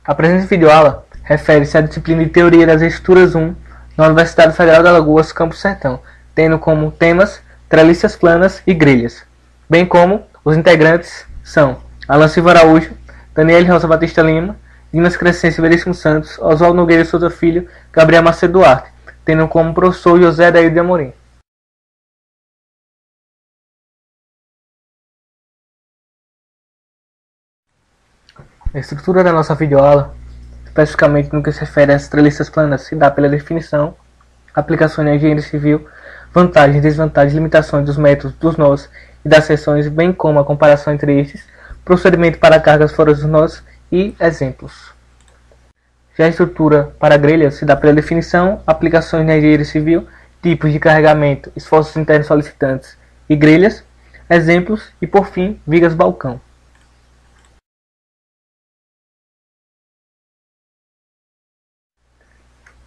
A presente videoaula refere-se à disciplina de Teoria das Estruturas 1 na Universidade Federal de Alagoas, Campus Sertão, tendo como temas treliças planas e grelhas, bem como os integrantes são Alan Silva Araújo, Daniele Rosa Batista Lima, Dimas Crescêncio Veríssimo Santos, Oswaldo Nogueira Souza Filho, Gabriel Macedo Duarte, tendo como professor José Adair de Amorim. A estrutura da nossa videoaula, especificamente no que se refere às treliças planas, se dá pela definição, aplicações na engenharia civil, vantagens, desvantagens, limitações dos métodos, dos nós e das seções, bem como a comparação entre estes, procedimento para cargas fora dos nós e exemplos. Já a estrutura para grelhas se dá pela definição, aplicações na engenharia civil, tipos de carregamento, esforços internos solicitantes e grelhas, exemplos e, por fim, vigas balcão.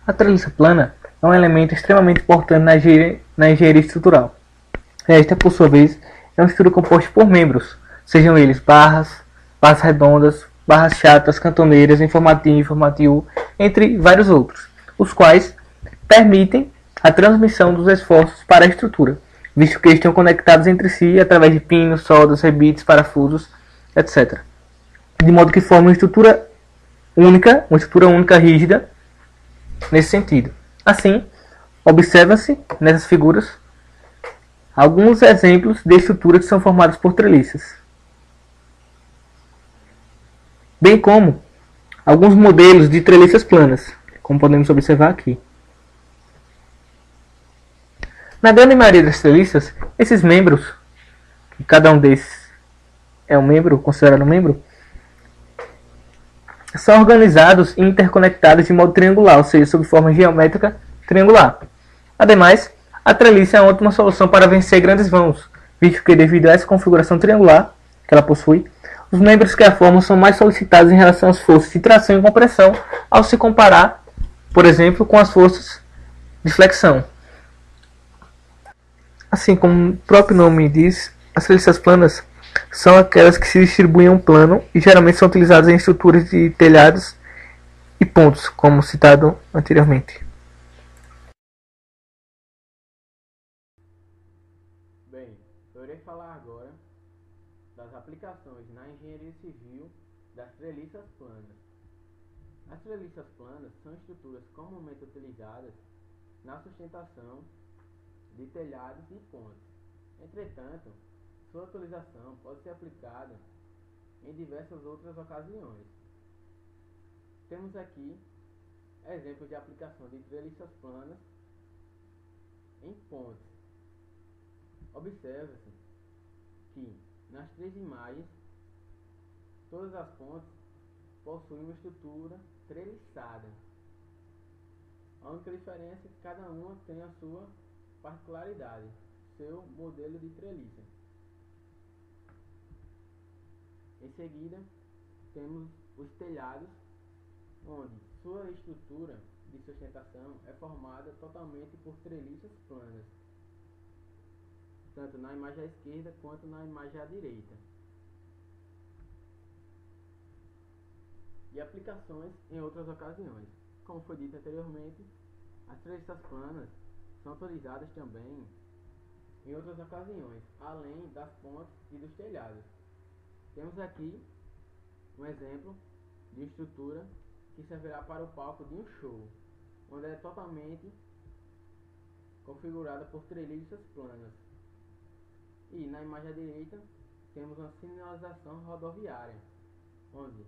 A treliça plana é um elemento extremamente importante na engenharia estrutural. Esta, por sua vez, é uma estrutura composta por membros, sejam eles barras redondas, barras chatas, cantoneiras, informativo, informativo, entre vários outros, os quais permitem a transmissão dos esforços para a estrutura, visto que estão conectados entre si através de pinos, soldas, rebites, parafusos, etc. De modo que formam uma estrutura única rígida nesse sentido. Assim, observa-se nessas figuras alguns exemplos de estruturas que são formadas por treliças, bem como alguns modelos de treliças planas, como podemos observar aqui. Na grande maioria das treliças, esses membros, que cada um desses é um membro, considerado um membro, são organizados e interconectados de modo triangular, ou seja, sob forma geométrica triangular. Ademais, a treliça é uma ótima solução para vencer grandes vãos, visto que, devido a essa configuração triangular que ela possui, os membros que a formam são mais solicitados em relação às forças de tração e compressão, ao se comparar, por exemplo, com as forças de flexão. Assim como o próprio nome diz, as treliças planas são aquelas que se distribuem em um plano e geralmente são utilizadas em estruturas de telhados e pontos, como citado anteriormente. Bem, eu irei falar agora das aplicações na engenharia civil das treliças planas. As treliças planas são estruturas comumente utilizadas na sustentação de telhados e pontes. Entretanto, sua utilização pode ser aplicada em diversas outras ocasiões. Temos aqui exemplos de aplicação de treliças planas em pontes. Observa-se que nas três imagens todas as pontes possuem uma estrutura treliçada. A única diferença é que cada uma tem a sua particularidade, seu modelo de treliça. Em seguida, temos os telhados, onde sua estrutura de sustentação é formada totalmente por treliças planas, tanto na imagem à esquerda quanto na imagem à direita. E aplicações em outras ocasiões. Como foi dito anteriormente, as treliças planas são utilizadas também em outras ocasiões, além das pontes e dos telhados. Temos aqui um exemplo de estrutura que servirá para o palco de um show, onde é totalmente configurada por treliças planas. E na imagem à direita temos uma sinalização rodoviária, onde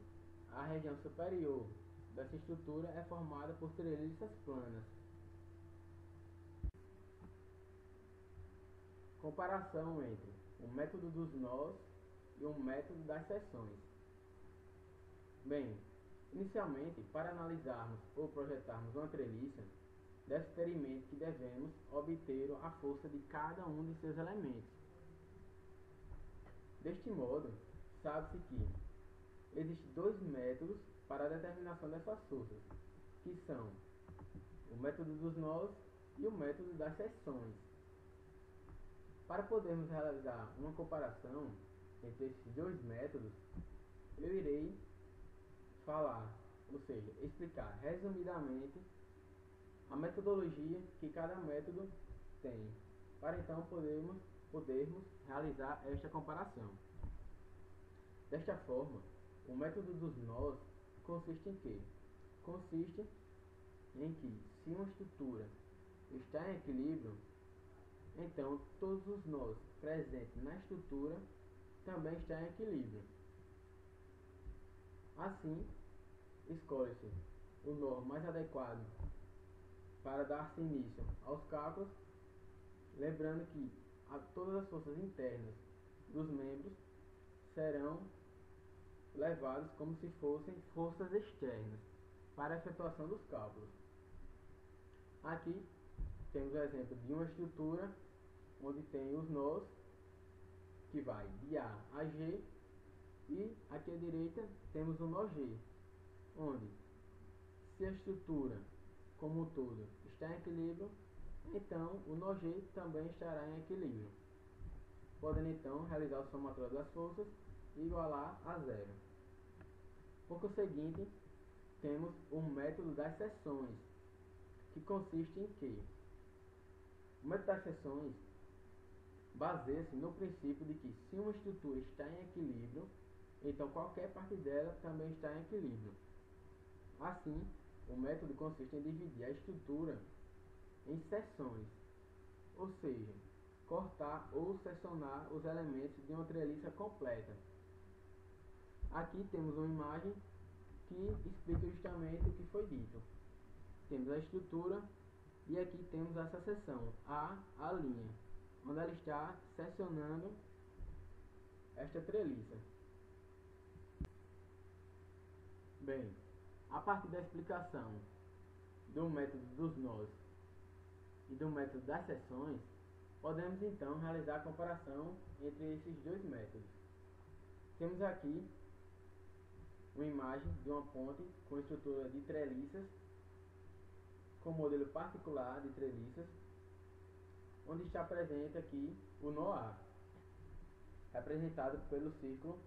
a região superior dessa estrutura é formada por treliças planas. Comparação entre o método dos nós e o método das seções. Bem, inicialmente, para analisarmos ou projetarmos uma treliça, deve-se ter em mente que devemos obter a força de cada um de seus elementos. Deste modo, sabe-se que existem dois métodos para a determinação dessas forças, que são o método dos nós e o método das seções. Para podermos realizar uma comparação entre esses dois métodos, eu irei falar ou seja, explicar resumidamente a metodologia que cada método tem, para então podermos realizar esta comparação. Desta forma, o método dos nós consiste em quê? Consiste em que, se uma estrutura está em equilíbrio, então todos os nós presentes na estrutura também estão em equilíbrio. Assim, escolhe-se o nó mais adequado para dar-se início aos cálculos, lembrando que todas as forças internas dos membros serão levadas como se fossem forças externas para a efetuação dos cálculos. Aqui temos o exemplo de uma estrutura onde tem os nós que vai de A a G, e aqui à direita temos o nó G, onde, se a estrutura como um todo está em equilíbrio, então o nó G também estará em equilíbrio, podendo então realizar o somatório das forças e igualar a zero. Por conseguinte, temos o método das seções, que consiste em que o método das seções baseia-se no princípio de que, se uma estrutura está em equilíbrio, então qualquer parte dela também está em equilíbrio. Assim, o método consiste em dividir a estrutura em seções, ou seja, cortar ou seccionar os elementos de uma treliça completa. Aqui temos uma imagem que explica justamente o que foi dito. Temos a estrutura e aqui temos essa seção, a linha, onde ela está seccionando esta treliça. Bem, a partir da explicação do método dos nós e do método das seções, podemos então realizar a comparação entre esses dois métodos. Temos aqui uma imagem de uma ponte com estrutura de treliças, com modelo particular de treliças, onde está presente aqui o nó A, representado pelo círculo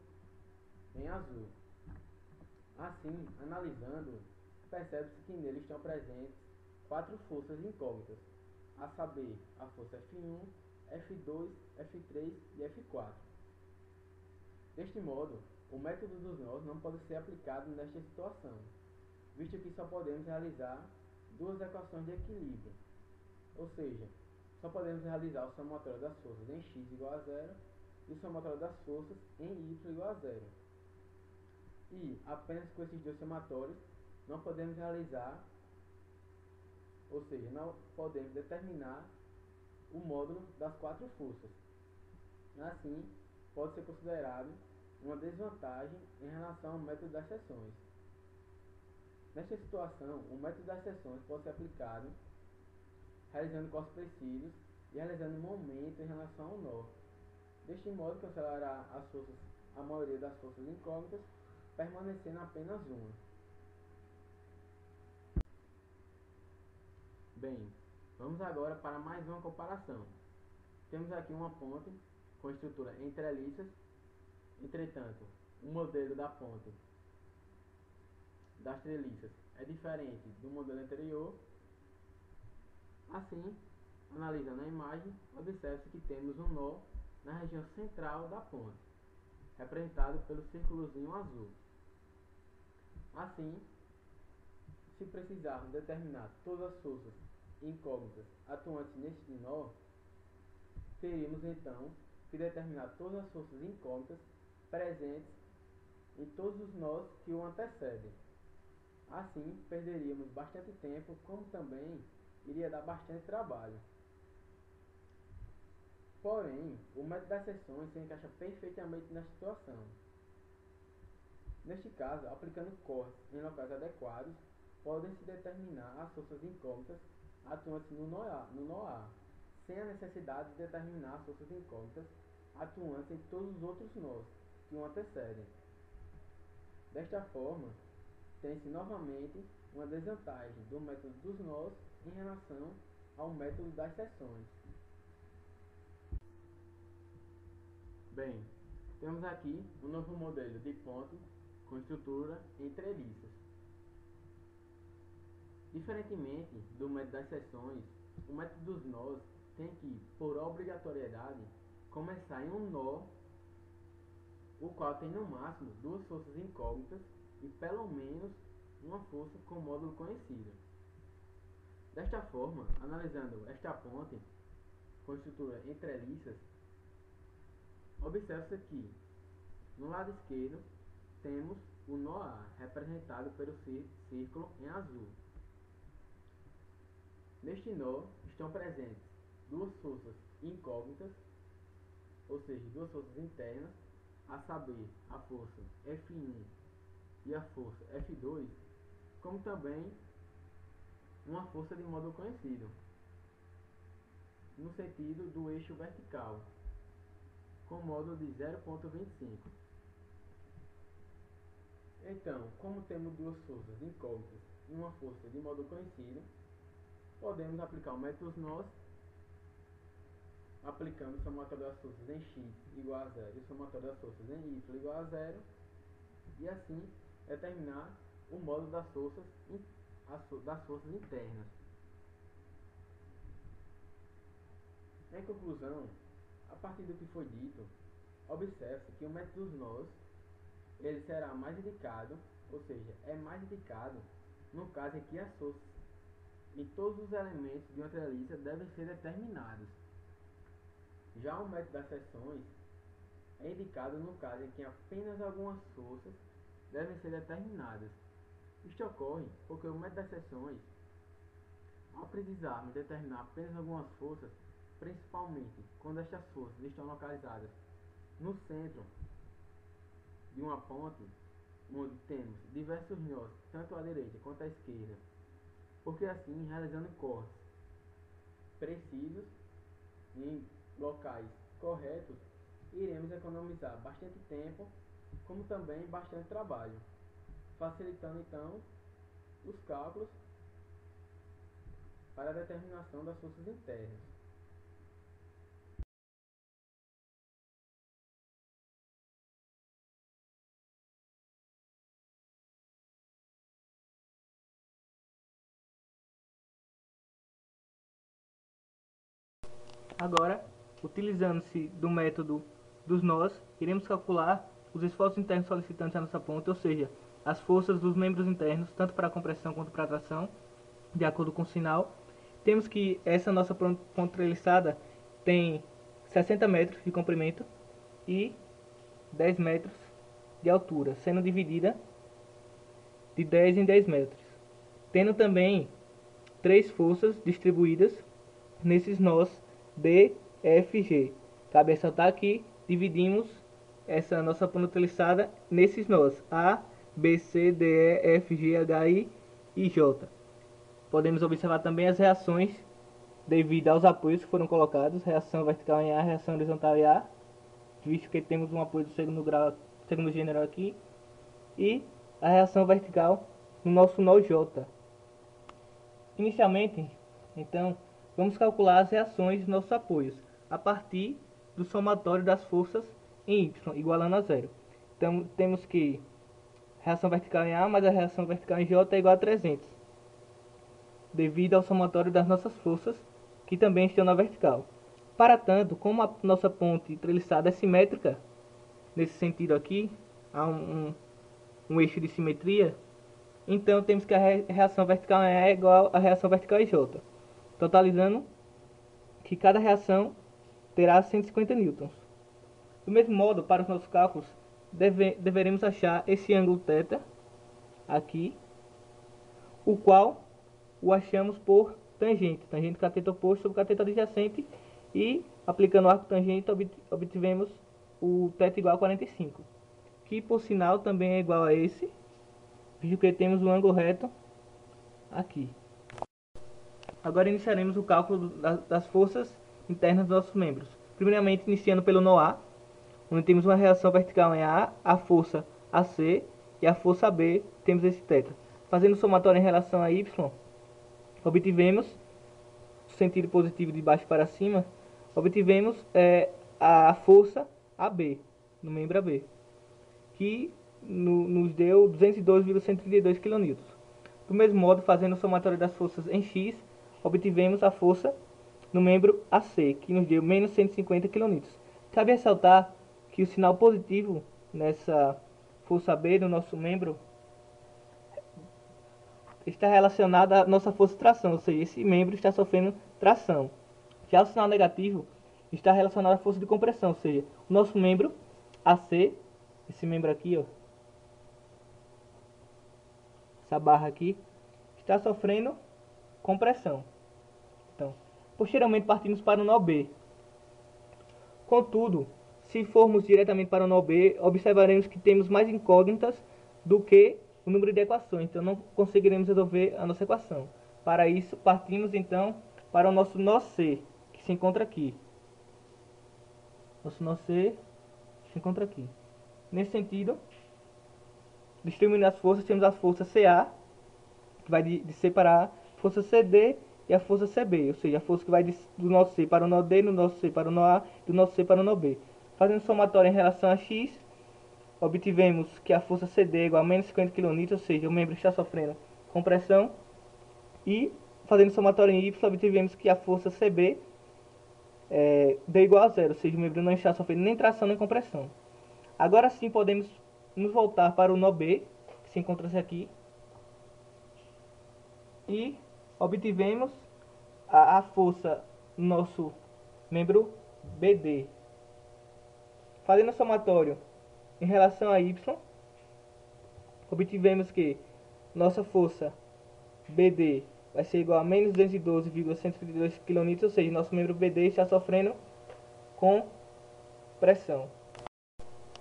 em azul. Assim, analisando, percebe-se que nele estão presentes 4 forças incógnitas, a saber, a força F1, F2, F3 e F4. Deste modo, o método dos nós não pode ser aplicado nesta situação, visto que só podemos realizar duas equações de equilíbrio, ou seja, só podemos realizar o somatório das forças em x igual a zero e o somatório das forças em y igual a zero. E apenas com esses dois somatórios não podemos realizar, ou seja, não podemos determinar o módulo das 4 forças. Assim, pode ser considerado uma desvantagem em relação ao método das seções. Nesta situação, o método das seções pode ser aplicado realizando cálculos precisos e realizando momento em relação ao nó. Deste modo, cancelará a maioria das forças incógnitas, permanecendo apenas uma. Bem, vamos agora para mais uma comparação. Temos aqui uma ponte com estrutura em treliças. Entretanto, o modelo da ponte das treliças é diferente do modelo anterior. Assim, analisando a imagem, observa-se que temos um nó na região central da ponte, representado pelo círculozinho azul. Assim, se precisarmos determinar todas as forças incógnitas atuantes neste nó, teríamos então que determinar todas as forças incógnitas presentes em todos os nós que o antecedem. Assim, perderíamos bastante tempo, como também iria dar bastante trabalho. Porém, o método das seções se encaixa perfeitamente nesta situação. Neste caso, aplicando cortes em locais adequados, podem-se determinar as forças incógnitas atuantes no nó A, sem a necessidade de determinar as forças incógnitas atuantes em todos os outros nós que o antecedem. Desta forma, tem-se novamente uma desvantagem do método dos nós em relação ao método das seções. Bem, temos aqui um novo modelo de ponte com estrutura em treliças. Diferentemente do método das seções, o método dos nós tem que, por obrigatoriedade, começar em um nó, o qual tem no máximo duas forças incógnitas e pelo menos uma força com módulo conhecido. Desta forma, analisando esta ponte com estrutura em treliças, observa-se que no lado esquerdo temos o nó A, representado pelo círculo em azul. Neste nó estão presentes duas forças incógnitas, ou seja, duas forças internas, a saber, a força F1 e a força F2, como também uma força de módulo conhecido, no sentido do eixo vertical, com módulo de 0,25. Então, como temos duas forças incógnitas e uma força de módulo conhecido, podemos aplicar o método dos nós, aplicando o somatório das forças em x igual a 0 e o somatório das forças em y igual a 0, e assim determinar o módulo das forças internas. Em conclusão, a partir do que foi dito, observe-se que o método dos nós ele será mais indicado, ou seja, é mais indicado no caso em que as forças em todos os elementos de uma treliça devem ser determinados. Já o método das seções é indicado no caso em que apenas algumas forças devem ser determinadas. Isto ocorre porque o método das seções, ao precisarmos determinar apenas algumas forças, principalmente quando estas forças estão localizadas no centro de uma ponte, onde temos diversos nós, tanto à direita quanto à esquerda, porque assim, realizando cortes precisos em locais corretos, iremos economizar bastante tempo, como também bastante trabalho, facilitando então os cálculos para a determinação das forças internas. Agora, utilizando-se do método dos nós, iremos calcular os esforços internos solicitantes à nossa ponte, ou seja, as forças dos membros internos, tanto para a compressão quanto para a tração, de acordo com o sinal. Temos que essa nossa ponte treliçada tem 60 metros de comprimento e 10 metros de altura, sendo dividida de 10 em 10 metros. Tendo também 3 forças distribuídas nesses nós D, F, G. Cabe ressaltar que dividimos essa nossa ponte treliçada nesses nós A, B, C, D, E, F, G, H, I e J. Podemos observar também as reações devido aos apoios que foram colocados, reação vertical em A, reação horizontal em A, visto que temos um apoio do segundo grau, segundo gênero aqui, e a reação vertical no nosso nó J. Inicialmente, então, vamos calcular as reações dos nossos apoios a partir do somatório das forças em Y, igualando a zero. Então, temos que reação vertical em A mais a reação vertical em J é igual a 300, devido ao somatório das nossas forças, que também estão na vertical. Para tanto, como a nossa ponte treliçada é simétrica, nesse sentido aqui, há um eixo de simetria, então temos que a reação vertical em A é igual à reação vertical em J, totalizando que cada reação terá 150 newtons. Do mesmo modo, para os nossos cálculos, deveremos achar esse ângulo θ aqui, o qual o achamos por tangente cateto oposto sobre cateto adjacente, e aplicando o arco tangente obtivemos o θ igual a 45, que por sinal também é igual a esse, visto que temos um ângulo reto aqui. Agora iniciaremos o cálculo das forças internas dos nossos membros. Primeiramente, iniciando pelo nó A, onde temos uma reação vertical em A, a força AC, e a força B, temos esse θ. Fazendo o somatório em relação a Y, obtivemos, no sentido positivo de baixo para cima, obtivemos a força AB, no membro AB, que nos deu 212,132 kN. Do mesmo modo, fazendo o somatório das forças em X, obtivemos a força no membro AC, que nos deu menos 150 kN. Cabe ressaltar que o sinal positivo nessa força B do nosso membro está relacionado à nossa força de tração, ou seja, esse membro está sofrendo tração. Já o sinal negativo está relacionado à força de compressão, ou seja, o nosso membro AC, esse membro aqui, ó, essa barra aqui, está sofrendo compressão. Então, posteriormente partimos para o nó B. Contudo, se formos diretamente para o nó B, observaremos que temos mais incógnitas do que o número de equações, então não conseguiremos resolver a nossa equação. Para isso, partimos então para o nosso nó C, que se encontra aqui. Nosso nó C se encontra aqui. Nesse sentido, distribuindo as forças, temos a força CA, que vai de C para A, força CD e a força CB, ou seja, a força que vai do nó C para o nó D, do nó C para o nó A, do nó C para o nó B. Fazendo somatório em relação a X, obtivemos que a força CD é igual a menos 50 kN, ou seja, o membro está sofrendo compressão. E fazendo somatório em Y, obtivemos que a força CB deu igual a zero, ou seja, o membro não está sofrendo nem tração nem compressão. Agora sim podemos nos voltar para o nó B, que se encontra aqui, e obtivemos a força no nosso membro BD. Fazendo o somatório em relação a Y, obtivemos que nossa força BD vai ser igual a menos 212,132 kN, ou seja, nosso membro BD está sofrendo com pressão.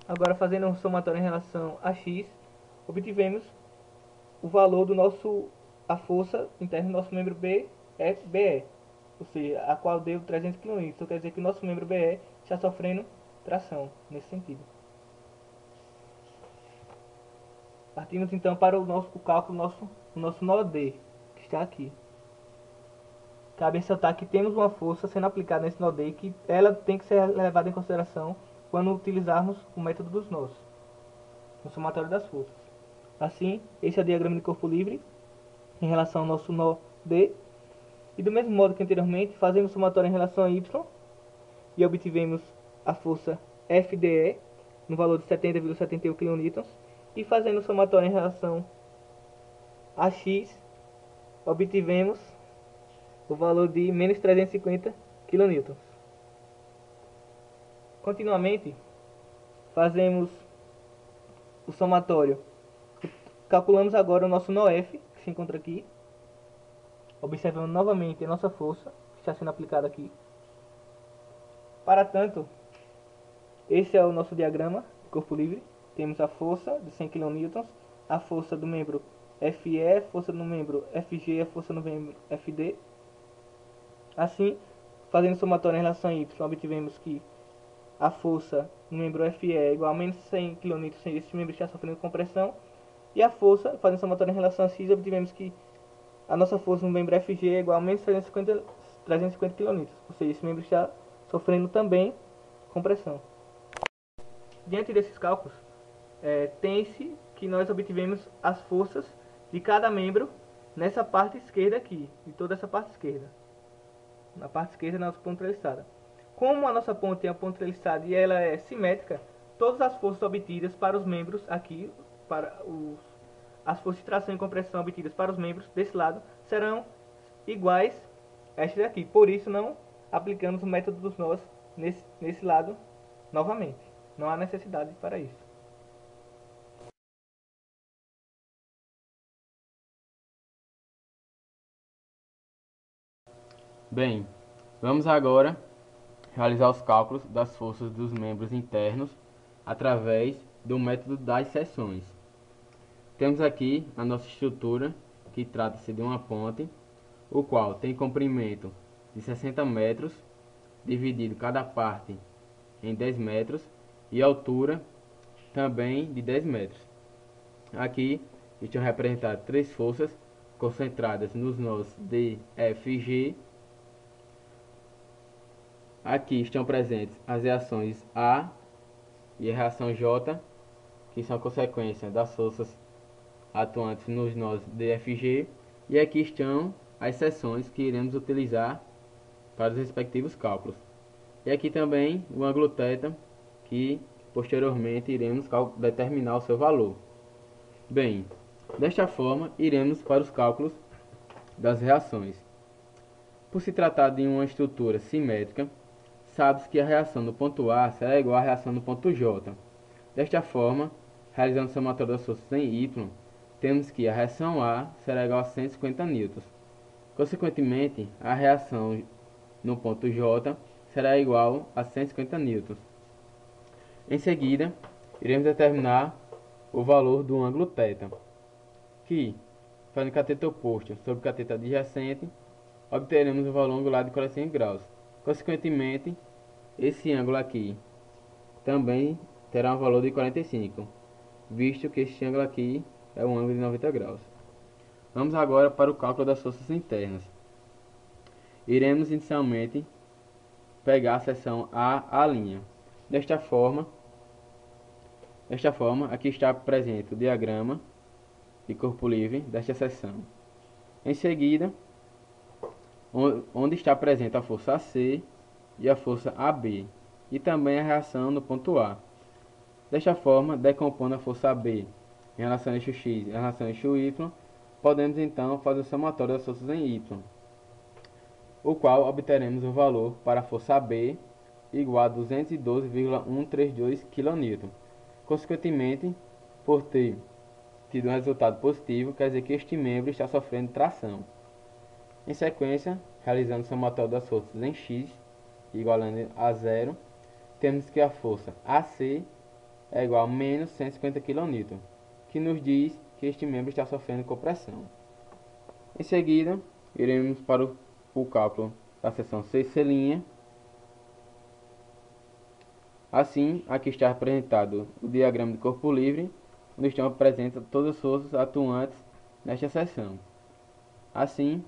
Agora, fazendo um somatório em relação a X, obtivemos o valor do a força interna do nosso membro BE, ou seja, a qual deu 300 kN. Isso quer dizer que o nosso membro BE está sofrendo tração, nesse sentido. Partimos então para o cálculo do nosso nó D, que está aqui. Cabe ressaltar que temos uma força sendo aplicada nesse nó D, que ela tem que ser levada em consideração quando utilizarmos o método dos nós, no somatório das forças. Assim, esse é o diagrama de corpo livre em relação ao nosso nó D. E do mesmo modo que anteriormente, fazemos o somatório em relação a Y e obtivemos a força FDE no valor de 70,71 kN. E fazendo o somatório em relação a X, obtivemos o valor de menos 350 kN. Continuamente, fazemos o somatório. Calculamos agora o nosso nó F, que se encontra aqui. Observando novamente a nossa força, que está sendo aplicada aqui. Para tanto, esse é o nosso diagrama de corpo livre. Temos a força de 100 kN, a força do membro FE, a força no membro FG e a força no membro FD. Assim, fazendo somatório em relação a Y, obtivemos que a força no membro FE é igual a menos 100 kN, sem esse membro está sofrendo compressão. E a força, fazendo somatório em relação a X, obtivemos que a nossa força no membro FG é igual a menos 350 kN, ou seja, esse membro está sofrendo também compressão. Diante desses cálculos, tem-se que nós obtivemos as forças de cada membro nessa parte esquerda aqui, de toda essa parte esquerda. Na parte esquerda, na nossa ponta treliçada. Como a nossa ponte é a ponta treliçada e ela é simétrica, todas as forças obtidas para os membros aqui, as forças de tração e compressão obtidas para os membros desse lado serão iguais a este daqui. Por isso, não aplicamos o método dos nós nesse lado novamente. Não há necessidade para isso. Bem, vamos agora realizar os cálculos das forças dos membros internos através do método das seções. Temos aqui a nossa estrutura, que trata-se de uma ponte, o qual tem comprimento de 60 metros, dividido cada parte em 10 metros, e altura também de 10 metros. Aqui estão representadas três forças concentradas nos nós D, F e G. Aqui estão presentes as reações A e a reação J, que são consequência das forças atuantes nos nós DFG, e aqui estão as seções que iremos utilizar para os respectivos cálculos. E aqui também o ângulo θ, que posteriormente iremos determinar o seu valor. Bem, desta forma iremos para os cálculos das reações. Por se tratar de uma estrutura simétrica, sabe-se que a reação no ponto A será igual à reação no ponto J. Desta forma, realizando o somatório das forças em Y, temos que a reação A será igual a 150 newtons. Consequentemente, a reação no ponto J será igual a 150 newtons. Em seguida, iremos determinar o valor do ângulo θ, que, fazendo cateto oposto sobre cateto adjacente, obteremos o valor angular de 45 graus. Consequentemente, esse ângulo aqui também terá um valor de 45, visto que este ângulo aqui é um ângulo de 90 graus. Vamos agora para o cálculo das forças internas. Iremos inicialmente pegar a seção A'. Desta forma, aqui está presente o diagrama de corpo livre desta seção. Em seguida, onde está presente a força AC e a força AB, e também a reação no ponto A. Desta forma, decompondo a força AB em relação ao eixo X e em relação ao eixo Y, podemos então fazer o somatório das forças em Y, o qual obteremos o valor para a força AB igual a 212,132 kN. Consequentemente, por ter tido um resultado positivo, quer dizer que este membro está sofrendo tração. Em sequência, realizando o somatório das forças em X, igualando a zero, temos que a força AC é igual a menos 150 kN, que nos diz que este membro está sofrendo compressão. Em seguida, iremos para o cálculo da seção CC'. Assim, aqui está representado o diagrama de corpo livre, onde estão presentes todas as forças atuantes nesta seção. Assim,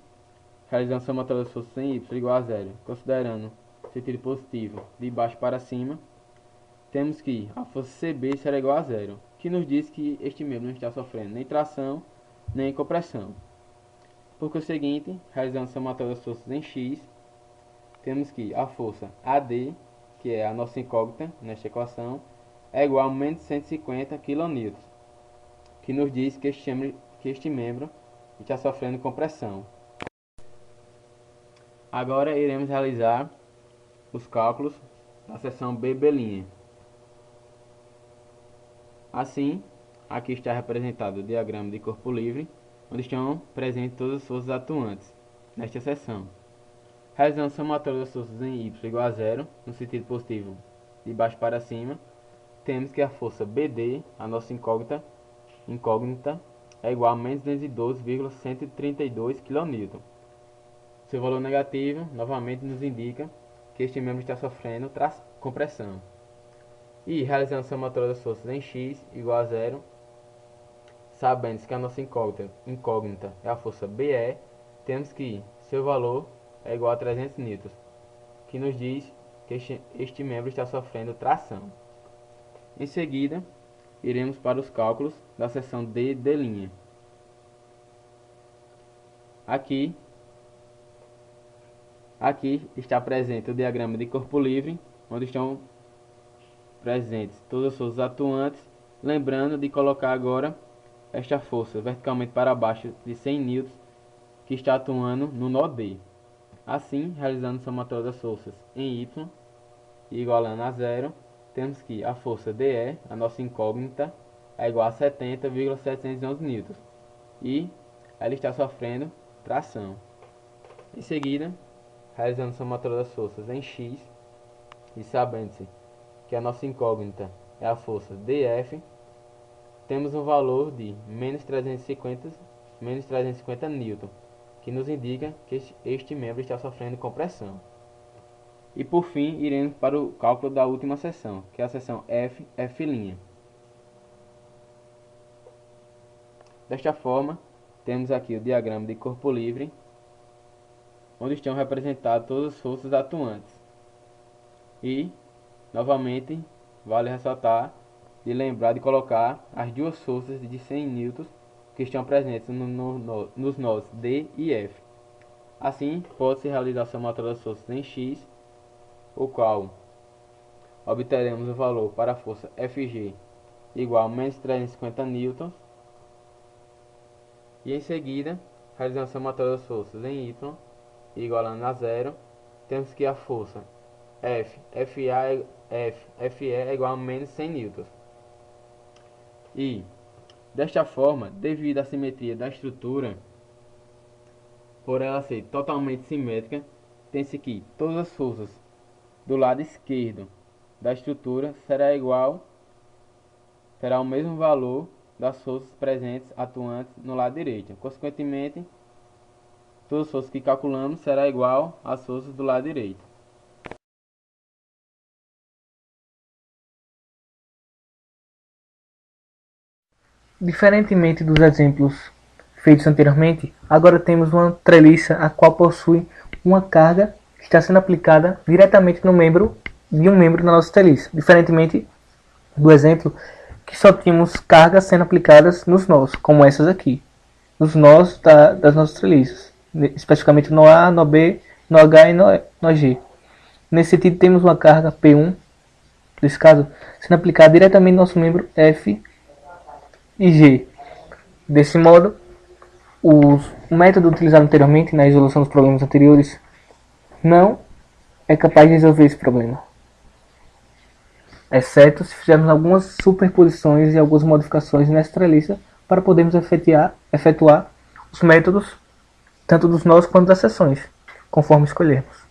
realizando a somatória das forças em Y igual a zero, considerando sentido positivo de baixo para cima, temos que a força CB será igual a zero, que nos diz que este membro não está sofrendo nem tração, nem compressão. Por conseguinte, realizando a somatória das forças em X, temos que a força AD, que é a nossa incógnita nesta equação, é igual a menos 150 kN, que nos diz que este membro está sofrendo compressão. Agora iremos realizar os cálculos da seção BB'. Assim, aqui está representado o diagrama de corpo livre, onde estão presentes todas as forças atuantes nesta seção. Realizando o somatório das forças em Y igual a zero, no sentido positivo de baixo para cima, temos que a força BD, a nossa incógnita, é igual a menos 212,132 kN. Seu valor negativo, novamente, nos indica que este membro está sofrendo compressão. E realizando a somatória das forças em X igual a zero, sabendo que a nossa incógnita é a força BE, temos que seu valor é igual a 300 newtons, que nos diz que este membro está sofrendo tração. Em seguida, iremos para os cálculos da seção D'. Aqui está presente o diagrama de corpo livre, onde estão presentes todas as forças atuantes, lembrando de colocar agora esta força verticalmente para baixo de 100 newtons que está atuando no nó D. Assim, realizando o somatório das forças em Y e igualando a zero, temos que a força DE, a nossa incógnita, é igual a 70,711 newtons e ela está sofrendo tração. Em seguida, realizando o somatório das forças em X e sabendo-se que a nossa incógnita é a força DF, temos um valor de menos 350 newton, que nos indica que este membro está sofrendo compressão. E por fim, iremos para o cálculo da última seção, que é a seção F'. Desta forma, temos aqui o diagrama de corpo livre, onde estão representadas todas as forças atuantes. E, novamente, vale ressaltar e lembrar de colocar as duas forças de 100 newtons que estão presentes nos nós D e F. Assim, pode-se realizar a somatória das forças em X, o qual obteremos o valor para a força Fg igual a menos 350 N. E em seguida, realizando a somatória das forças em Y, igualando a zero, temos que a força Fe é igual a menos 100 N. E, desta forma, devido à simetria da estrutura, por ela ser totalmente simétrica, tem-se que todas as forças do lado esquerdo da estrutura terá o mesmo valor das forças presentes atuantes no lado direito. Consequentemente, todas as forças que calculamos será igual às forças do lado direito. Diferentemente dos exemplos feitos anteriormente, agora temos uma treliça a qual possui uma carga que está sendo aplicada diretamente no membro de um membro da nossa treliça, diferentemente do exemplo que só tínhamos cargas sendo aplicadas nos nós, como essas aqui, nos nós das nossas treliças, especificamente no A, no B, no H e no G. Nesse sentido, temos uma carga P1, nesse caso, sendo aplicada diretamente no nosso membro F e G. Desse modo, o método utilizado anteriormente na resolução dos problemas anteriores não é capaz de resolver esse problema, exceto se fizermos algumas superposições e algumas modificações nessa treliça para podermos efetuar os métodos tanto dos nós quanto das seções, conforme escolhermos.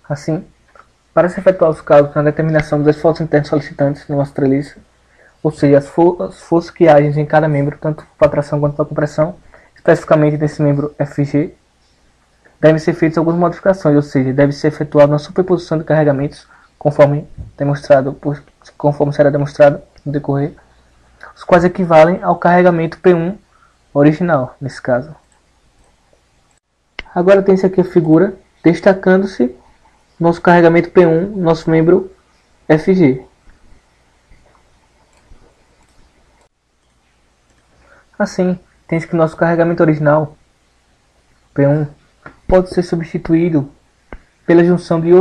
Assim, para se efetuar os cálculos na determinação dos esforços internos solicitantes na nossa treliça, ou seja, as forças que agem em cada membro, tanto para tração quanto para compressão, especificamente nesse membro FG, devem ser feitas algumas modificações, ou seja, deve ser efetuada uma superposição de carregamentos, conforme será demonstrado no decorrer, os quais equivalem ao carregamento P1 original, nesse caso. Agora tem-se aqui a figura destacando-se nosso carregamento P1, nosso membro FG. Assim, tem-se que nosso carregamento original, P1, pode ser substituído pela junção de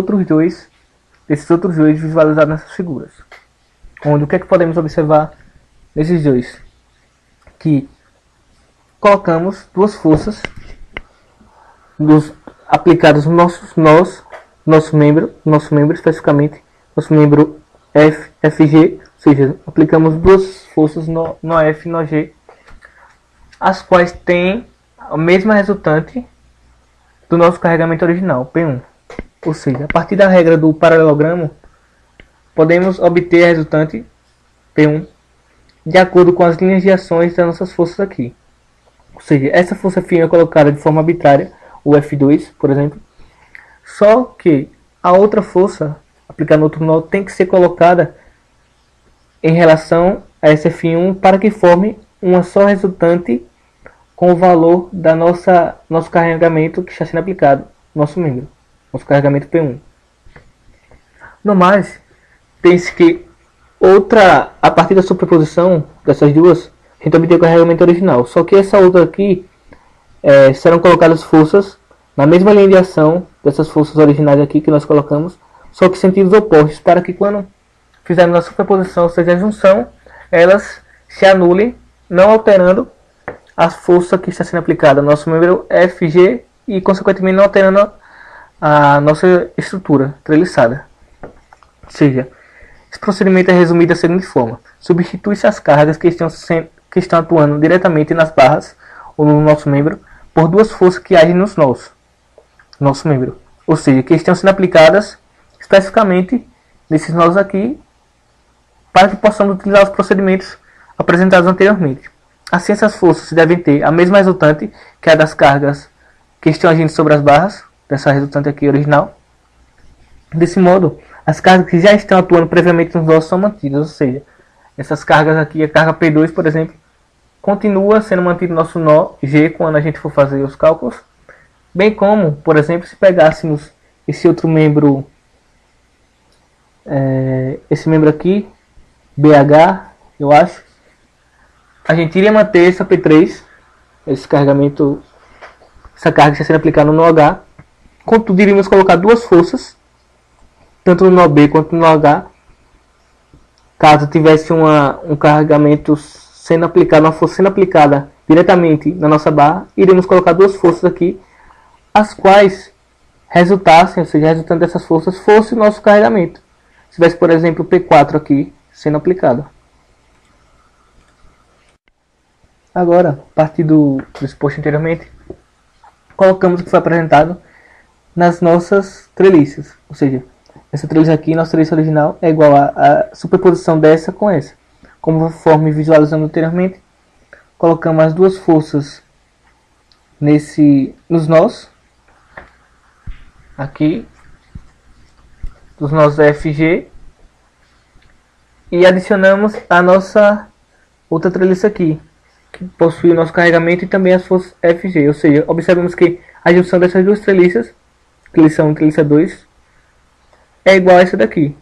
desses outros dois visualizados nessas figuras. Onde o que é que podemos observar nesses dois? Que colocamos duas forças aplicadas no nosso membro especificamente, nosso membro FG, ou seja, aplicamos duas forças no F e no G, as quais têm a mesma resultante do nosso carregamento original, P1. Ou seja, a partir da regra do paralelogramo, podemos obter a resultante P1 de acordo com as linhas de ações das nossas forças aqui. Ou seja, essa força φ é colocada de forma arbitrária, o F2, por exemplo, só que a outra força aplicada no outro nó tem que ser colocada em relação a essa F1 para que forme uma só resultante com o valor da nosso carregamento que está sendo aplicado, nosso membro, nosso carregamento P1. No mais, tem-se que a partir da superposição dessas duas, a gente obtém o carregamento original. Só que essa outra aqui, serão colocadas forças na mesma linha de ação dessas forças originais aqui que nós colocamos, só que sentidos opostos, para que quando fizermos a superposição, ou seja, a junção, elas se anulem, não alterando a força que está sendo aplicada ao nosso membro FG e, consequentemente, não alterando a nossa estrutura treliçada. Ou seja, esse procedimento é resumido da seguinte forma: substitui-se as cargas que estão atuando diretamente nas barras ou no nosso membro por duas forças que agem nos nosso membro, ou seja, que estão sendo aplicadas especificamente nesses nós aqui, para que possamos utilizar os procedimentos apresentados anteriormente. Assim, essas forças devem ter a mesma resultante que a das cargas que estão agindo sobre as barras, dessa resultante aqui original. Desse modo, as cargas que já estão atuando previamente nos nós são mantidas, ou seja, essas cargas aqui, a carga P2, por exemplo, continua sendo mantido nosso nó G quando a gente for fazer os cálculos, bem como, por exemplo, se pegássemos esse outro membro, esse membro aqui, BH, eu acho, a gente iria manter essa P3, esse carregamento, essa carga que está sendo aplicada no nó H. Contudo, iríamos colocar duas forças, tanto no nó B quanto no nó H, caso tivesse um carregamento sendo aplicado, uma força sendo aplicada diretamente na nossa barra, iremos colocar duas forças aqui, as quais resultassem, ou seja, resultando dessas forças, fosse o nosso carregamento. Se tivesse, por exemplo, o P4 aqui sendo aplicado. Agora, a partir do exposto anteriormente, colocamos o que foi apresentado nas nossas treliças. Ou seja, essa treliça aqui, nossa treliça original, é igual a superposição dessa com essa. Conforme visualizamos anteriormente, colocamos as duas forças nos nós, aqui, dos nós FG, e adicionamos a nossa outra treliça aqui, que possui o nosso carregamento e também as forças FG. Ou seja, observamos que a junção dessas duas treliças, treliça 1 e treliça 2, é igual a essa daqui.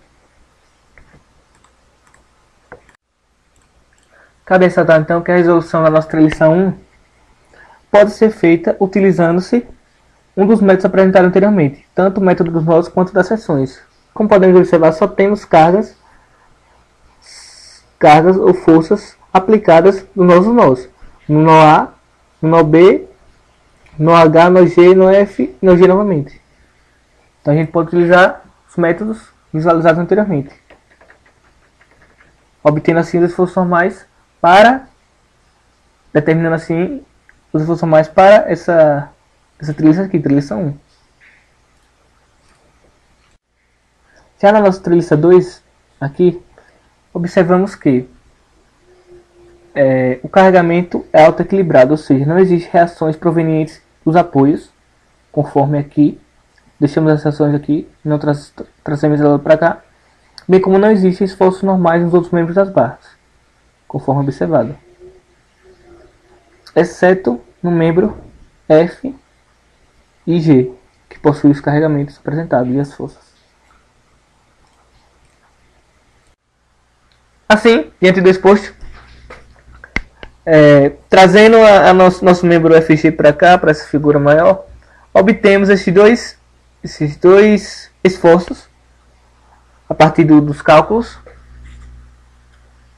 Cabe ressaltar então que a resolução da nossa treliça 1 pode ser feita utilizando-se um dos métodos apresentados anteriormente, tanto o método dos nós quanto das seções. Como podemos observar, só temos cargas ou forças aplicadas nos nossos nós. No nó A, no nó B, no H, no G, no F e no G novamente. Então a gente pode utilizar os métodos visualizados anteriormente, obtendo assim os esforços normais determinando assim os esforços normais para essa treliça aqui, treliça 1. Já na nossa treliça 2, aqui, observamos que o carregamento é autoequilibrado, ou seja, não existem reações provenientes dos apoios, conforme aqui, deixamos as reações aqui, não trazemos ela para cá, bem como não existem esforços normais nos outros membros das barras, conforme observado, exceto no membro F e G, que possui os carregamentos apresentados e as forças. Assim, diante do exposto, trazendo nosso membro FG para cá, para essa figura maior, obtemos esses dois esforços a partir dos cálculos.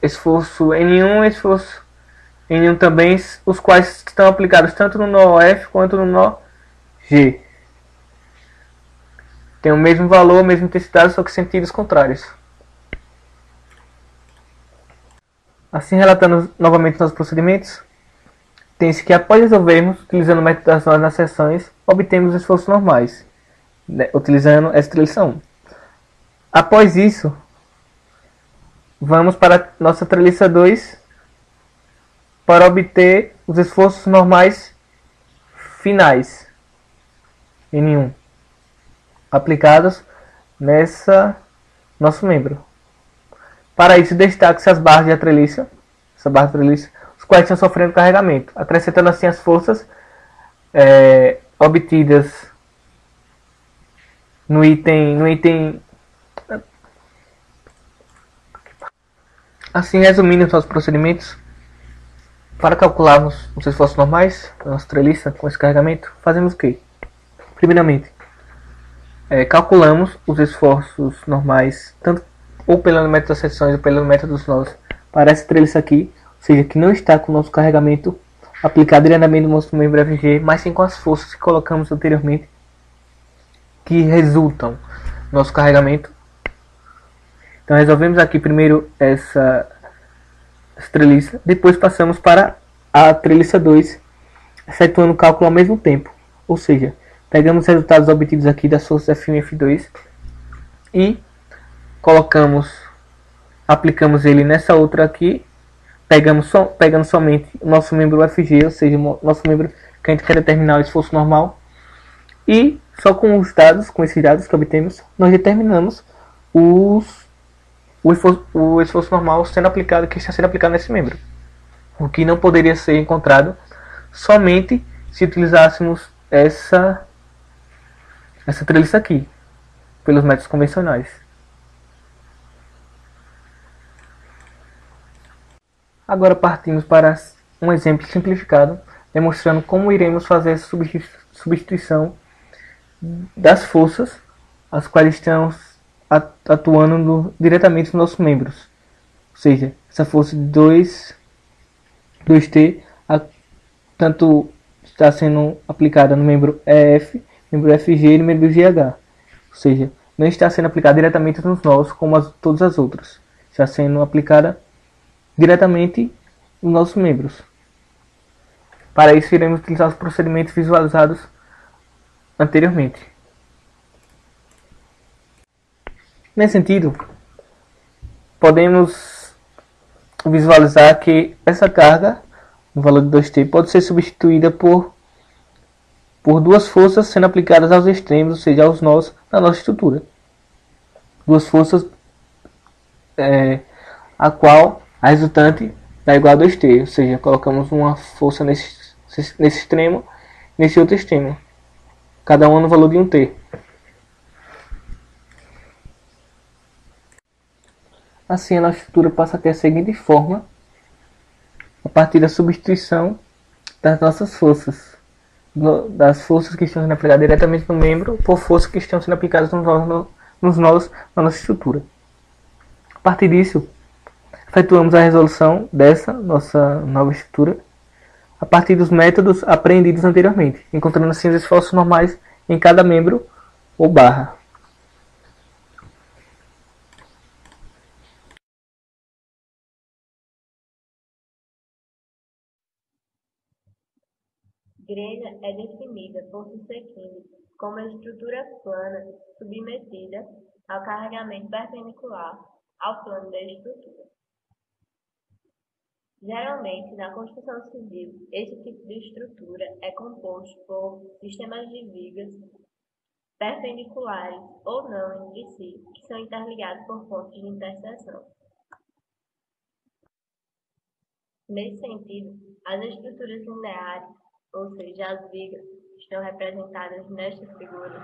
Esforço N1 e esforço N1 também, os quais estão aplicados tanto no nó F quanto no nó G. Tem o mesmo valor, a mesma intensidade, só que sentidos contrários. Assim, relatando novamente nossos procedimentos, tem-se que após resolvermos, utilizando o método das nós nas seções, obtemos os esforços normais, utilizando essa treliça 1. Após isso, vamos para a nossa treliça 2 para obter os esforços normais finais, N1, aplicados nessa nosso membro. Para isso, destaque-se as barras de treliça, os quais estão sofrendo carregamento, acrescentando assim as forças obtidas no item. Assim, resumindo os nossos procedimentos, para calcularmos os esforços normais da nossa treliça com esse carregamento, fazemos o quê? Primeiramente, calculamos os esforços normais, tanto ou pelo método das seções ou pelo método dos nós, para essa treliça aqui, ou seja, que não está com o nosso carregamento aplicado diretamente no nosso membro FG, mas sim com as forças que colocamos anteriormente, que resultam do nosso carregamento. Então resolvemos aqui primeiro essa treliça, depois passamos para a treliça 2, efetuando o cálculo ao mesmo tempo, ou seja, pegamos os resultados obtidos aqui das forças F1 e F2 e aplicamos ele nessa outra aqui, pegando somente o nosso membro FG, ou seja, o nosso membro que a gente quer determinar o esforço normal, e só com esses dados que obtemos, nós determinamos o esforço normal que está sendo aplicado nesse membro, o que não poderia ser encontrado somente se utilizássemos essa treliça aqui, pelos métodos convencionais. Agora partimos para um exemplo simplificado, demonstrando como iremos fazer essa substituição das forças, as quais estão atuando diretamente nos nossos membros. Ou seja, essa força de 2T tanto está sendo aplicada no membro EF, membro FG e membro GH. Ou seja, não está sendo aplicada diretamente nos nós como todas as outras. Está sendo aplicada diretamente nos nossos membros. Para isso, iremos utilizar os procedimentos visualizados anteriormente. Nesse sentido, podemos visualizar que essa carga, no valor de 2T, pode ser substituída por duas forças sendo aplicadas aos extremos, ou seja, aos nós da nossa estrutura. Duas forças a qual a resultante dá igual a 2T, ou seja, colocamos uma força nesse extremo, nesse outro extremo, cada uma no valor de 1T. Assim, a nossa estrutura passa a ter a seguinte forma, a partir da substituição das nossas forças, das forças que estão sendo aplicadas diretamente no membro, por forças que estão sendo aplicadas nos nós da nossa estrutura. A partir disso, efetuamos a resolução dessa nossa nova estrutura a partir dos métodos aprendidos anteriormente, encontrando assim os esforços normais em cada membro ou barra. Grelha é definida por Susequinde como a estrutura plana submetida ao carregamento perpendicular ao plano da estrutura. Geralmente, na construção civil, este tipo de estrutura é composto por sistemas de vigas perpendiculares ou não entre si, que são interligados por pontos de interseção. Nesse sentido, as estruturas lineares, ou seja, as vigas, estão representadas nesta figura,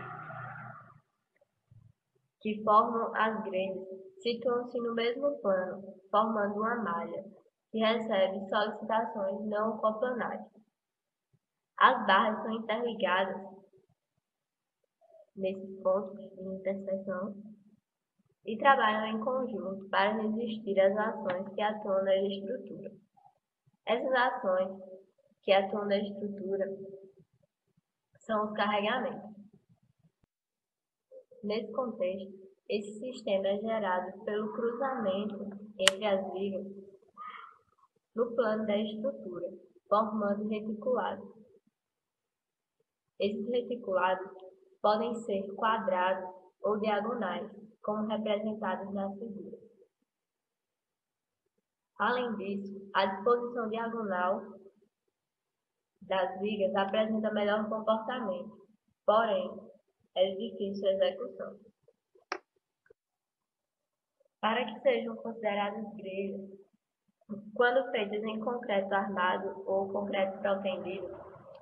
que formam as grelhas, situam-se no mesmo plano, formando uma malha, que recebe solicitações não coplanares. As barras são interligadas nesses pontos de interseção e trabalham em conjunto para resistir às ações que atuam na estrutura. Essas ações que atuam na estrutura são os carregamentos. Nesse contexto, esse sistema é gerado pelo cruzamento entre as vigas no plano da estrutura, formando reticulados. Esses reticulados podem ser quadrados ou diagonais, como representados na figura. Além disso, a disposição diagonal das vigas apresenta melhor comportamento, porém, é de difícil execução. Para que sejam consideradas grelhas, quando feitas em concreto armado ou concreto protendido,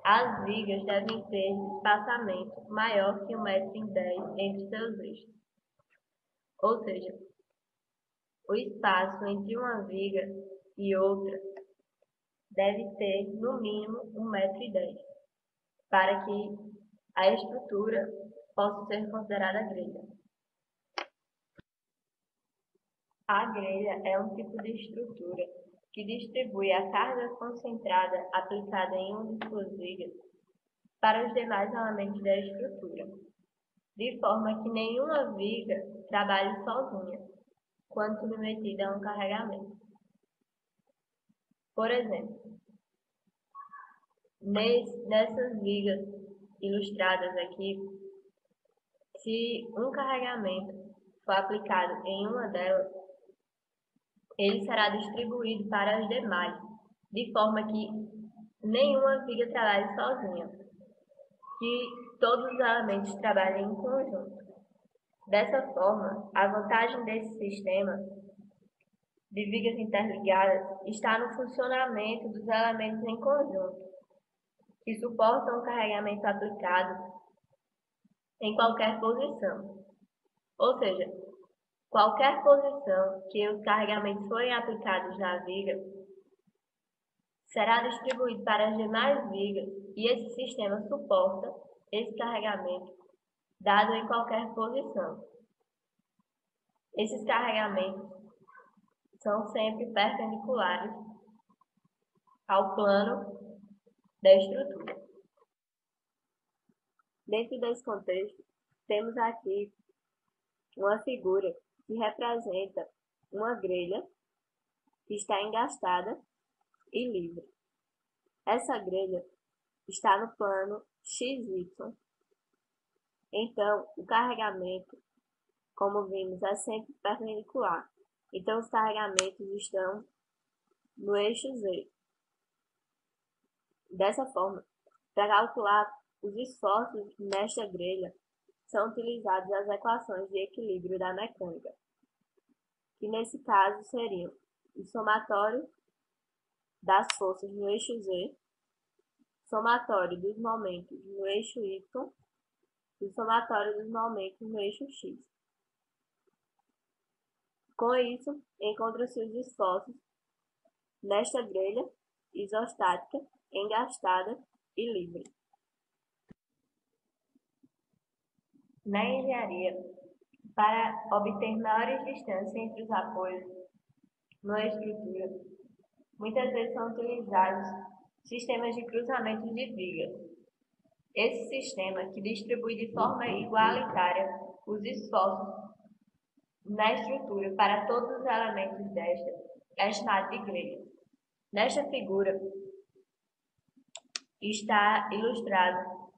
as vigas devem ter espaçamento maior que 1,10 m entre seus eixos. Ou seja, o espaço entre uma viga e outra deve ter, no mínimo, 1,10 m, para que a estrutura possa ser considerada grelha. A grelha é um tipo de estrutura que distribui a carga concentrada aplicada em uma de suas vigas para os demais elementos da estrutura, de forma que nenhuma viga trabalhe sozinha, quando submetida a um carregamento. Por exemplo, nessas vigas ilustradas aqui, se um carregamento for aplicado em uma delas, ele será distribuído para as demais, de forma que nenhuma viga trabalhe sozinha, que todos os elementos trabalhem em conjunto. Dessa forma, a vantagem desse sistema de vigas interligadas está no funcionamento dos elementos em conjunto, que suportam o carregamento aplicado em qualquer posição. Ou seja, qualquer posição que os carregamentos forem aplicados na viga, será distribuído para as demais vigas e esse sistema suporta esse carregamento dado em qualquer posição. Esses carregamentos são sempre perpendiculares ao plano da estrutura. Dentro desse contexto, temos aqui uma figura que representa uma grelha que está engastada e livre. Essa grelha está no plano XY. Então, o carregamento, como vimos, é sempre perpendicular. Então, os carregamentos estão no eixo Z. Dessa forma, para calcular os esforços nesta grelha, são utilizadas as equações de equilíbrio da mecânica, que nesse caso seriam o somatório das forças no eixo Z, somatório dos momentos no eixo Y e o somatório dos momentos no eixo X. Com isso, encontram-se os esforços nesta grelha isostática, engastada e livre. Na engenharia, para obter maiores distâncias entre os apoios numa estrutura, muitas vezes são utilizados sistemas de cruzamento de vigas. Esse sistema, que distribui de forma igualitária os esforços na estrutura para todos os elementos desta, é chamado de grelha. Nesta figura está ilustrado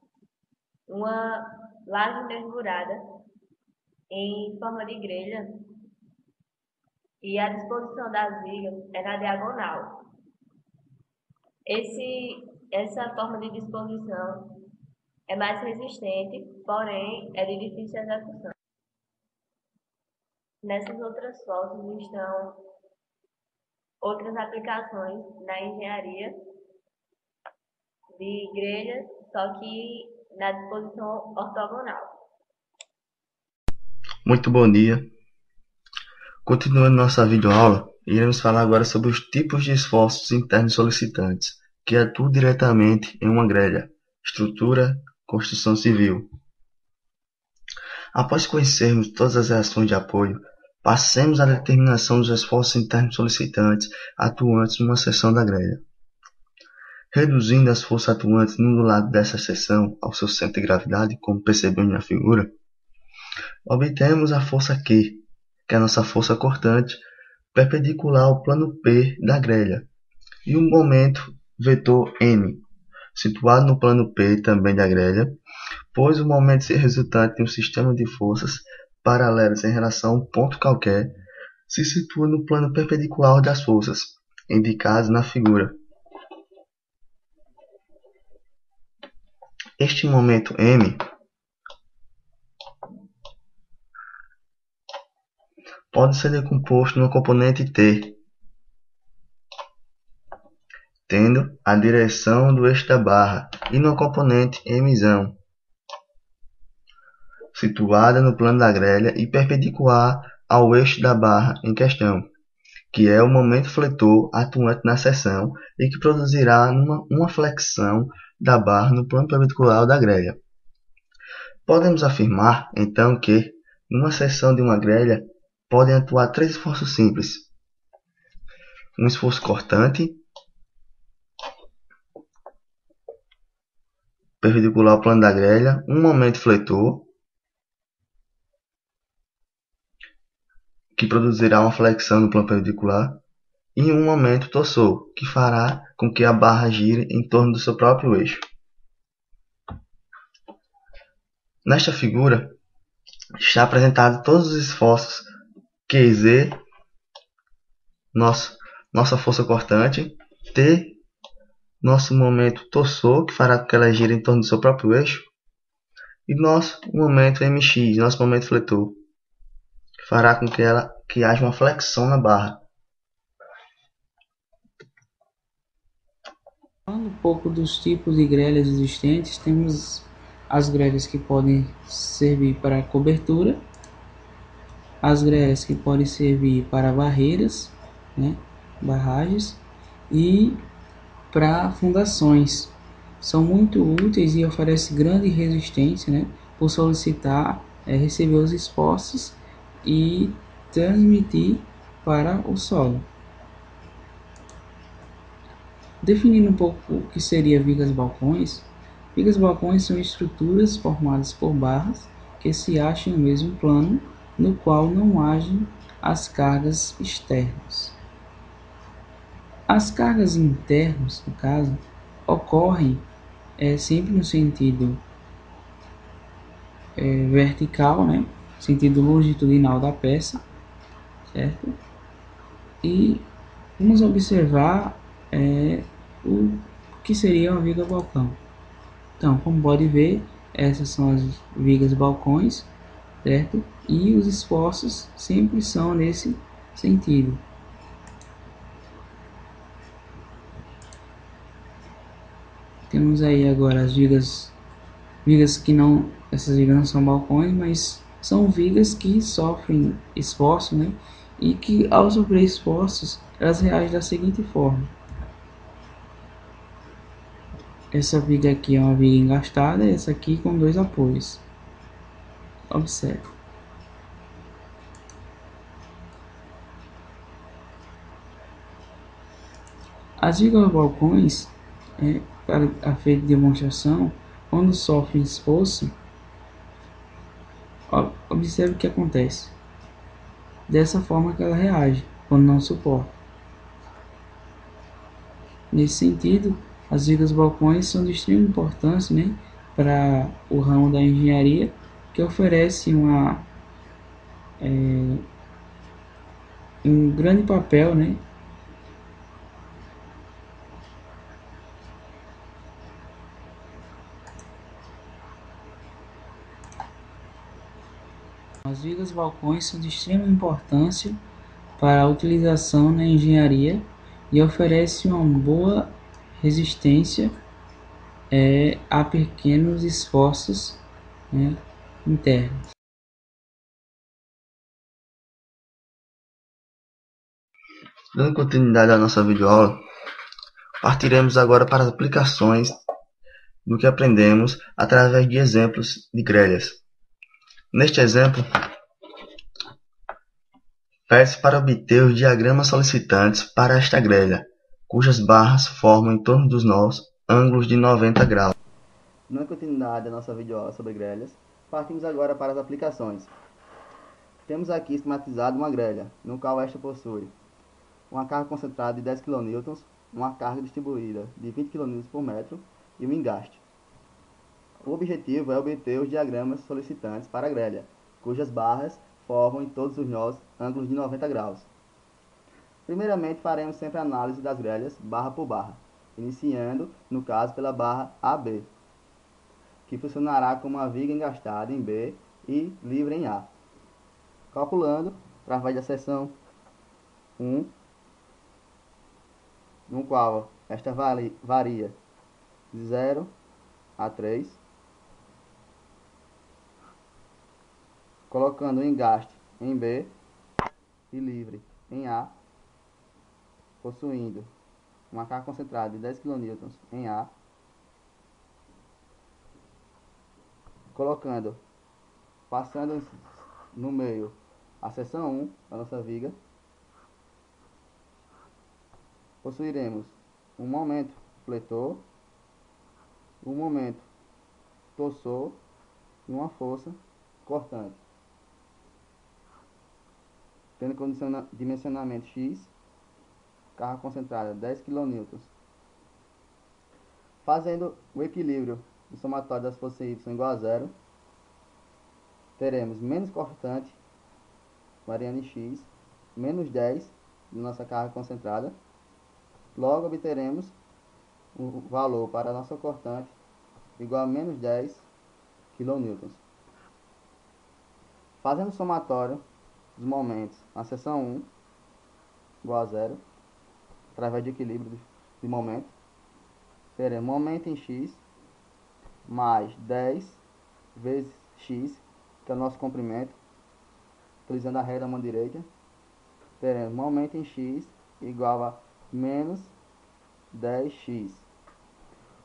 uma laje mergulhada em forma de grelha e a disposição das vigas é na diagonal. Essa forma de disposição é mais resistente, porém é de difícil execução. Nessas outras fotos estão outras aplicações na engenharia de grelhas, só que na disposição ortogonal. Muito bom dia. Continuando nossa videoaula, iremos falar agora sobre os tipos de esforços internos solicitantes que atuam diretamente em uma grelha, estrutura, construção civil. Após conhecermos todas as reações de apoio, passemos à determinação dos esforços internos solicitantes atuantes numa seção da grelha. Reduzindo as forças atuantes no lado dessa seção ao seu centro de gravidade, como percebemos na figura, obtemos a força Q, que é a nossa força cortante, perpendicular ao plano P da grelha, e o momento vetor M, situado no plano P também da grelha, pois o momento resultante de um sistema de forças paralelas em relação a um ponto qualquer se situa no plano perpendicular das forças, indicadas na figura. Este momento M pode ser decomposto no componente T, tendo a direção do eixo da barra, e no componente M, situada no plano da grelha e perpendicular ao eixo da barra em questão, que é o momento fletor atuante na seção e que produzirá uma flexão da barra no plano perpendicular da grelha. Podemos afirmar, então, que, numa seção de uma grelha, podem atuar três esforços simples: um esforço cortante, perpendicular ao plano da grelha, um momento fletor, que produzirá uma flexão no plano perpendicular, e um momento torsor, que fará com que a barra gire em torno do seu próprio eixo. Nesta figura, está apresentado todos os esforços QZ, nossa força cortante, T, nosso momento torsor, que fará com que ela gire em torno do seu próprio eixo, e nosso momento MX, nosso momento fletor, que fará com que haja uma flexão na barra. Falando um pouco dos tipos de grelhas existentes, temos as grelhas que podem servir para cobertura, as grelhas que podem servir para barreiras, barragens, e para fundações. São muito úteis e oferecem grande resistência, né, por solicitar receber os esforços e transmitir para o solo. Definindo um pouco o que seria vigas balcões, vigas balcões são estruturas formadas por barras que se acham no mesmo plano, no qual não agem as cargas externas. As cargas internas, no caso, ocorrem sempre no sentido vertical, né? Sentido longitudinal da peça, certo? E vamos observar o que seria uma viga balcão. Então, como pode ver, essas são as vigas balcões, certo? E os esforços sempre são nesse sentido. Temos aí agora as vigas que não, essas vigas não são balcões, mas são vigas que sofrem esforço, né? E que ao sofrer esforços, elas reagem da seguinte forma. Essa viga aqui é uma viga engastada, e essa aqui com dois apoios. Observe. As vigas balcões, para a feita de demonstração, quando sofrem esforço, observe o que acontece. Dessa forma que ela reage, quando não suporta. Nesse sentido, as vigas balcões são de extrema importância, né, para o ramo da engenharia, que oferece um grande papel, né, as vigas balcões são de extrema importância para a utilização na engenharia e oferece uma boa resistência a pequenos esforços, né, internos. Dando continuidade à nossa videoaula, partiremos agora para as aplicações do que aprendemos através de exemplos de grelhas. Neste exemplo, pede-se para obter os diagramas solicitantes para esta grelha, cujas barras formam em torno dos nós ângulos de 90 graus. Dando continuidade à nossa videoaula sobre grelhas, partimos agora para as aplicações. Temos aqui esquematizado uma grelha, no qual esta possui uma carga concentrada de 10 kN, uma carga distribuída de 20 kN por metro e um engaste. O objetivo é obter os diagramas solicitantes para a grelha, cujas barras formam em todos os nós ângulos de 90 graus. Primeiramente, faremos sempre a análise das grelhas barra por barra, iniciando, no caso, pela barra AB, que funcionará como uma viga engastada em B e livre em A. Calculando, através da seção 1, no qual esta varia de 0 a 3, colocando o engaste em B e livre em A, possuindo uma carga concentrada de 10 kN em A, passando no meio a seção 1 da nossa viga, possuiremos um momento fletor, um momento torsor e uma força cortante, tendo dimensionamento X, carga concentrada 10 kN. Fazendo o equilíbrio do somatório das forças Y igual a zero, teremos menos cortante, variando em X, menos 10 de nossa carga concentrada. Logo, obteremos o valor para a nossa cortante igual a menos 10 kN. Fazendo o somatório dos momentos na seção 1 igual a zero, através de equilíbrio de momento, teremos momento em X mais 10 vezes X, que é o nosso comprimento, utilizando a regra da mão direita, teremos momento em X igual a menos 10x.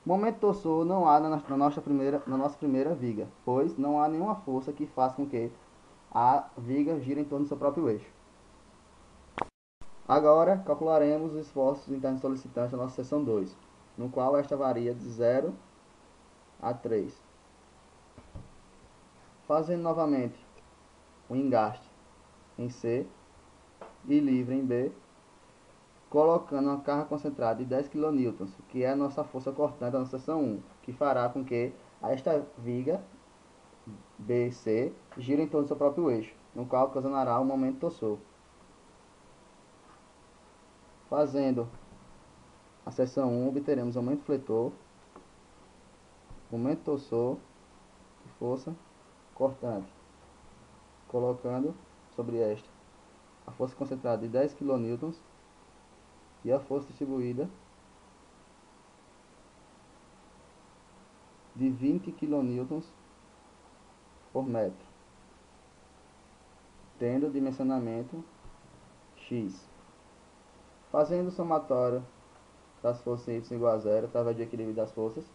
Momento torsor não há na nossa primeira viga, pois não há nenhuma força que faça com que a viga gire em torno do seu próprio eixo. Agora, calcularemos os esforços internos solicitantes da nossa seção 2, no qual esta varia de 0 a 3. Fazendo novamente o engaste em C e livre em B, colocando uma carga concentrada de 10 kN, que é a nossa força cortante da nossa seção 1, que fará com que esta viga BC gire em torno do seu próprio eixo, no qual ocasionará um momento torsor. Fazendo a seção 1, obteremos aumento fletor, momento torsor e força cortante, colocando sobre esta a força concentrada de 10 kN e a força distribuída de 20 kN por metro, tendo dimensionamento x. Fazendo o somatório das forças em y igual a zero, através do equilíbrio das forças,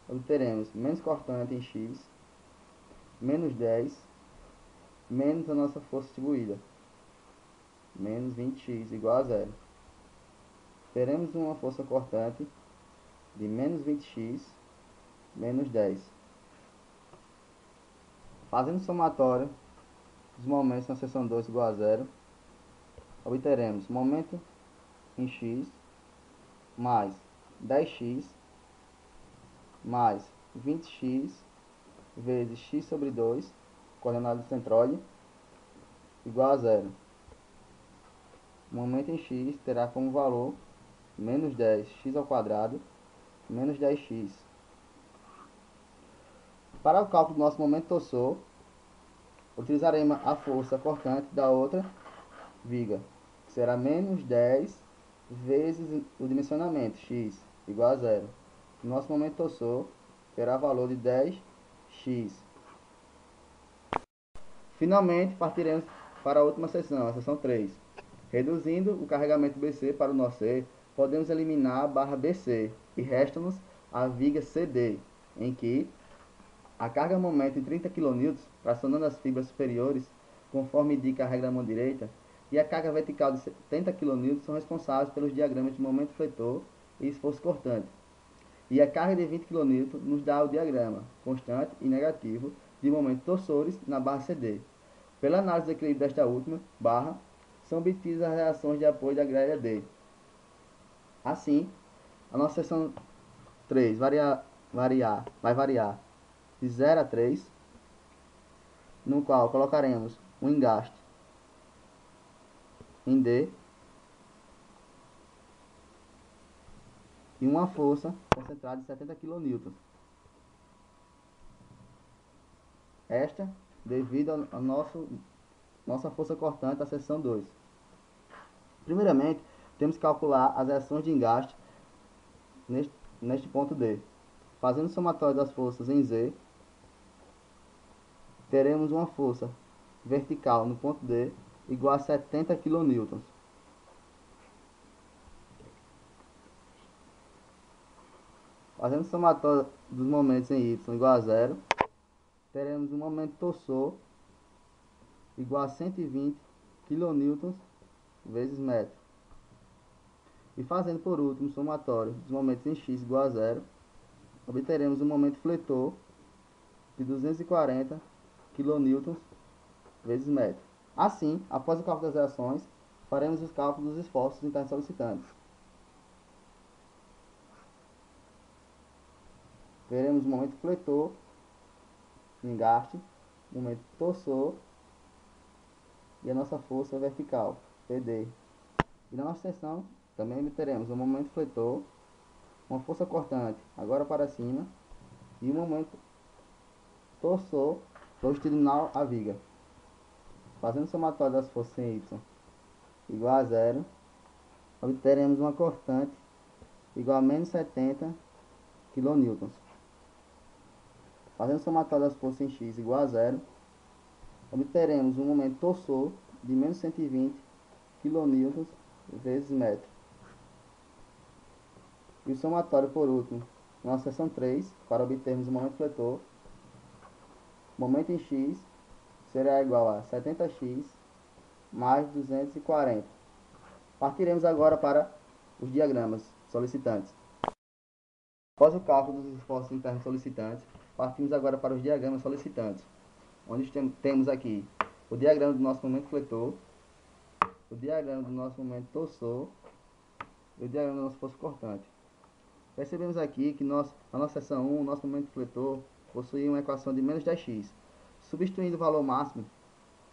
obteremos menos cortante em x, menos 10, menos a nossa força distribuída, menos 20x igual a zero. Teremos uma força cortante de menos 20x, menos 10. Fazendo o somatório dos momentos na seção 2 igual a zero, obteremos momento em x mais 10x mais 20x vezes x sobre 2, coordenada do centroide, igual a zero. O momento em x terá como valor menos 10x ao quadrado menos 10x. Para o cálculo do nosso momento torsor, utilizaremos a força cortante da outra viga, que será menos 10 vezes o dimensionamento, x, igual a zero. O nosso momento torsor terá valor de 10x. Finalmente, partiremos para a última seção, a seção 3. Reduzindo o carregamento BC para o nó C, podemos eliminar a barra BC e resta-nos a viga CD, em que a carga momento em 30 kN, tracionando as fibras superiores, conforme indica a regra da mão direita, e a carga vertical de 70 kN são responsáveis pelos diagramas de momento fletor e esforço cortante. E a carga de 20 kN nos dá o diagrama constante e negativo de momentos torsores na barra CD. Pela análise do equilíbrio desta última barra, são obtidas as reações de apoio da grelha D. Assim, a nossa seção 3 vai variar de 0 a 3, no qual colocaremos um engaste em D e uma força concentrada de 70 kN. Esta devido a nossa força cortante da seção 2. Primeiramente, temos que calcular as reações de engaste neste ponto D. Fazendo o somatório das forças em Z, teremos uma força vertical no ponto D igual a 70 kN. Fazendo o somatório dos momentos em Y igual a zero, teremos um momento torsor igual a 120 kN vezes metro. E fazendo por último o somatório dos momentos em x igual a zero, obteremos um momento fletor de 240 kN vezes metro. Assim, após o cálculo das reações, faremos os cálculos dos esforços internos solicitantes. Veremos o momento fletor, engaste, momento torsor e a nossa força vertical, PD. E na nossa seção também obteremos um momento fletor, uma força cortante agora para cima e um momento torsor longitudinal à viga. Fazendo o somatório das forças em Y igual a zero, obteremos uma cortante igual a menos 70 kN. Fazendo o somatório das forças em X igual a zero, obteremos um momento torsor de menos 120 kN vezes metro. E o somatório, por último, na seção 3, para obtermos o momento fletor, momento em x será igual a 70x mais 240. Partiremos agora para os diagramas solicitantes. Após o cálculo dos esforços internos solicitantes, partimos agora para os diagramas solicitantes, onde temos aqui o diagrama do nosso momento fletor, o diagrama do nosso momento torsor e o diagrama do nosso força cortante. Percebemos aqui que na nossa seção 1, o nosso momento fletor possui uma equação de menos 10x. Substituindo o valor máximo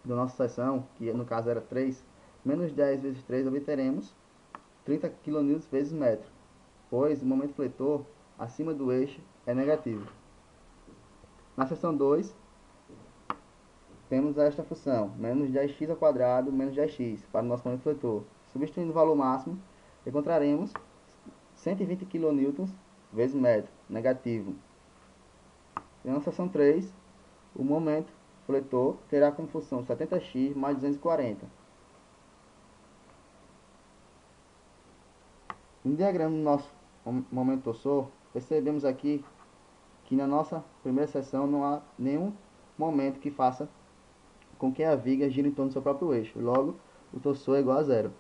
da nossa seção, que no caso era 3, menos 10 vezes 3 obteremos 30 kN vezes metro, pois o momento fletor acima do eixo é negativo. Na seção 2, temos esta função, menos 10x ao quadrado menos 10x, para o nosso momento fletor. Substituindo o valor máximo, encontraremos 120 kN vezes metro, negativo. E na seção 3, o momento fletor terá como função 70x mais 240. No diagrama do nosso momento torsor, percebemos aqui que na nossa primeira seção não há nenhum momento que faça com que a viga gire em torno do seu próprio eixo. Logo, o torsor é igual a zero.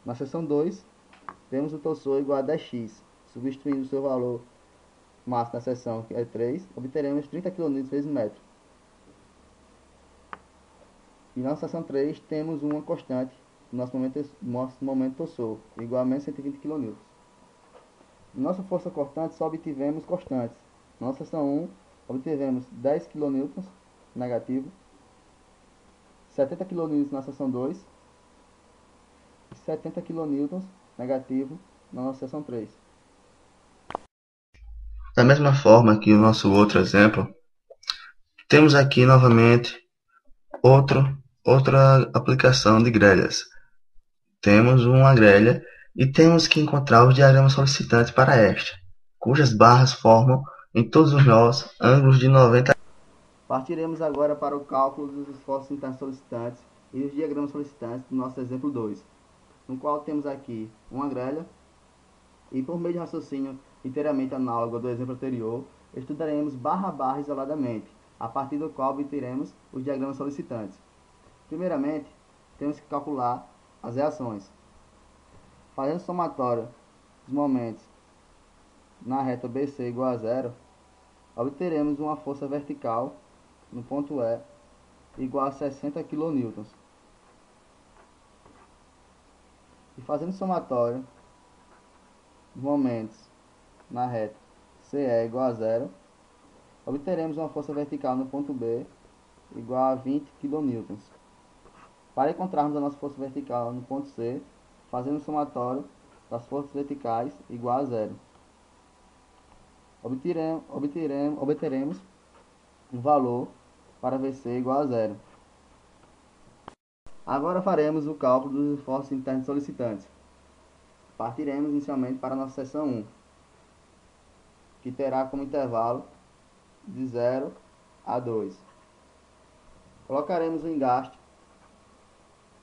Na seção 2, temos o torsor igual a 10x. Substituindo o seu valor máximo na seção, que é 3, obteremos 30 kN vezes metro. E na seção 3, temos uma constante do nosso momento torsor, igual a menos 120 kN. Nossa força cortante só obtivemos constantes. Na nossa seção 1, obtivemos 10 kN negativo, 70 kN na seção 2 e 70 kN negativo na nossa seção 3. Da mesma forma que o nosso outro exemplo, temos aqui novamente outra aplicação de grelhas. Temos uma grelha e temos que encontrar os diagramas solicitantes para esta, cujas barras formam em todos os nós ângulos de 90. Partiremos agora para o cálculo dos esforços internos solicitantes e os diagramas solicitantes do nosso exemplo 2, no qual temos aqui uma grelha e, por meio de raciocínio inteiramente análogo ao do exemplo anterior, estudaremos barra a barra isoladamente, a partir do qual obteremos os diagramas solicitantes. Primeiramente, temos que calcular as reações. Fazendo o somatório dos momentos na reta BC igual a zero, obteremos uma força vertical no ponto E igual a 60 kN. E fazendo o somatório dos momentos na reta CE igual a zero, obteremos uma força vertical no ponto B igual a 20 kN. Para encontrarmos a nossa força vertical no ponto C, fazendo o somatório das forças verticais igual a zero. Obteremos o valor para VC igual a zero. Agora faremos o cálculo dos esforços internos solicitantes. Partiremos inicialmente para a nossa seção 1, que terá como intervalo de 0 a 2. Colocaremos o engaste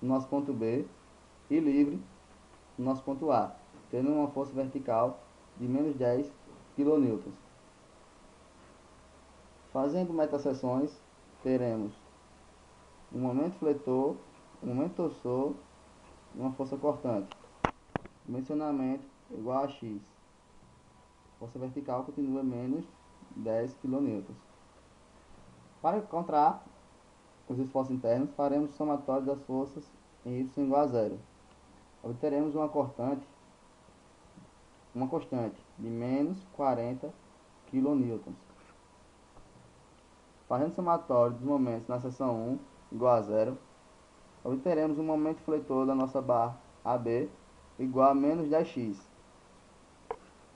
no nosso ponto B e livre no nosso ponto A, tendo uma força vertical de menos 10 kN. Fazendo metaseções, teremos um momento fletor, um momento torsor e uma força cortante. Dimensionamento igual a x. Força vertical continua menos 10 kN. Para encontrar os esforços internos, faremos o somatório das forças em y igual a zero. Obteremos uma constante de menos 40 kN. Fazendo o somatório dos momentos na seção 1 igual a zero, obteremos um momento fletor da nossa barra AB igual a menos 10x.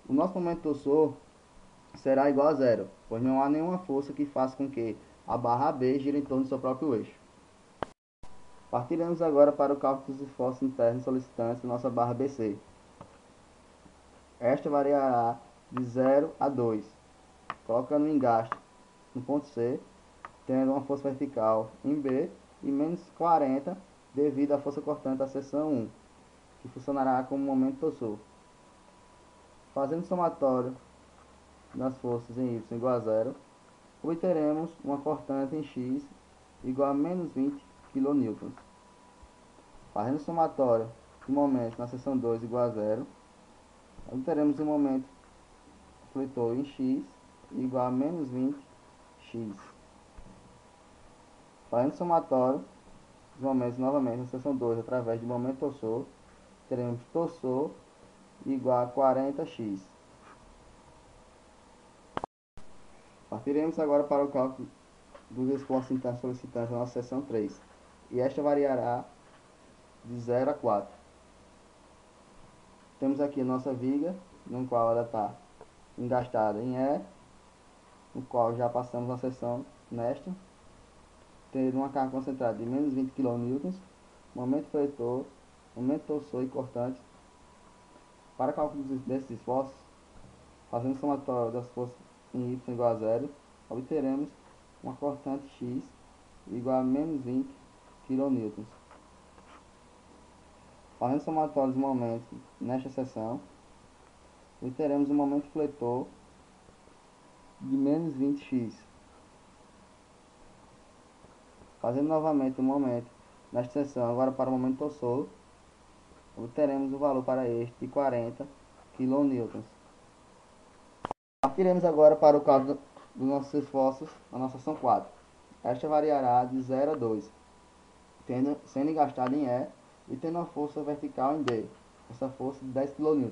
O nosso momento torsor será igual a zero, pois não há nenhuma força que faça com que a barra AB gire em torno do seu próprio eixo. Partiremos agora para o cálculo dos esforços internos solicitantes da nossa barra BC. Esta variará de 0 a 2, colocando o engaste no ponto C, tendo uma força vertical em B e menos 40 devido à força cortante da seção 1, que funcionará como momento torsor. Fazendo somatório das forças em y igual a zero, obteremos uma cortante em x igual a menos 20 kN. Fazendo somatório de momentos na seção 2 igual a zero, obteremos um momento fletor em x igual a menos 20x. Fazendo somatório dos momentos novamente na seção 2 através do momento torsor, teremos torsor igual a 40x. Partiremos agora para o cálculo dos esforços internos solicitantes na nossa seção 3, e esta variará de 0 a 4. Temos aqui a nossa viga, no qual ela está engastada em E, no qual já passamos a seção nesta, tendo uma carga concentrada de menos 20 kN, momento fletor, momento torsor e cortante. Para cálculo desses esforços, fazendo somatório das forças em y igual a zero, obteremos uma cortante x igual a menos 20 kN. Fazendo somatório dos momentos nesta seção, obteremos um momento fletor de menos 20x. Fazendo novamente o momento nesta seção, agora para o momento torsor, obteremos o valor para este de 40 kN. Partiremos agora para o cálculo dos nossos esforços na nossa seção 4. Esta variará de 0 a 2, sendo engastada em E e tendo uma força vertical em D, essa força de 10 kN.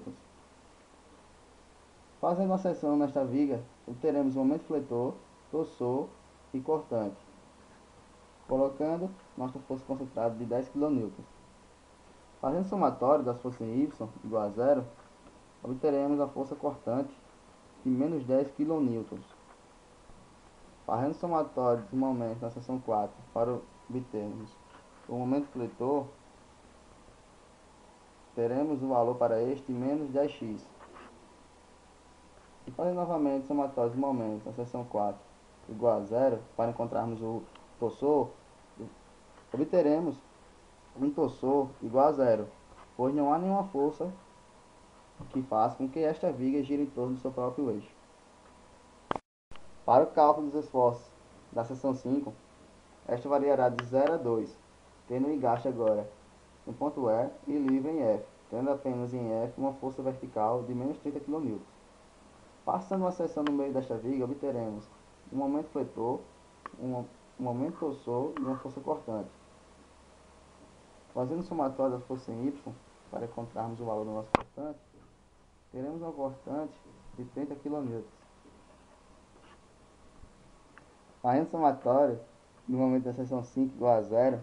Fazendo a seção nesta viga, obteremos o momento fletor, torsor e cortante, colocando nossa força concentrada de 10 kN. Fazendo somatório das forças em y igual a zero, obteremos a força cortante de menos 10 kN. Fazendo somatório dos momentos na seção 4 para obtermos o momento fletor, teremos o valor para este de menos 10x. E fazendo novamente somatório dos momentos na seção 4 igual a zero, para encontrarmos o torsor, obteremos um torsor igual a zero, pois não há nenhuma força que faça com que esta viga gire em torno do seu próprio eixo. Para o cálculo dos esforços da seção 5, esta variará de 0 a 2, tendo o engaste agora em ponto E e livre em F, tendo apenas em F uma força vertical de menos 30 kN. Passando uma seção no meio desta viga, obteremos um momento fletor, um momento torsor e uma força cortante. Fazendo o somatório das forças em Y, para encontrarmos o valor do nosso cortante, teremos uma cortante de 30 kN. Fazendo o somatório do momento da seção 5 igual a zero,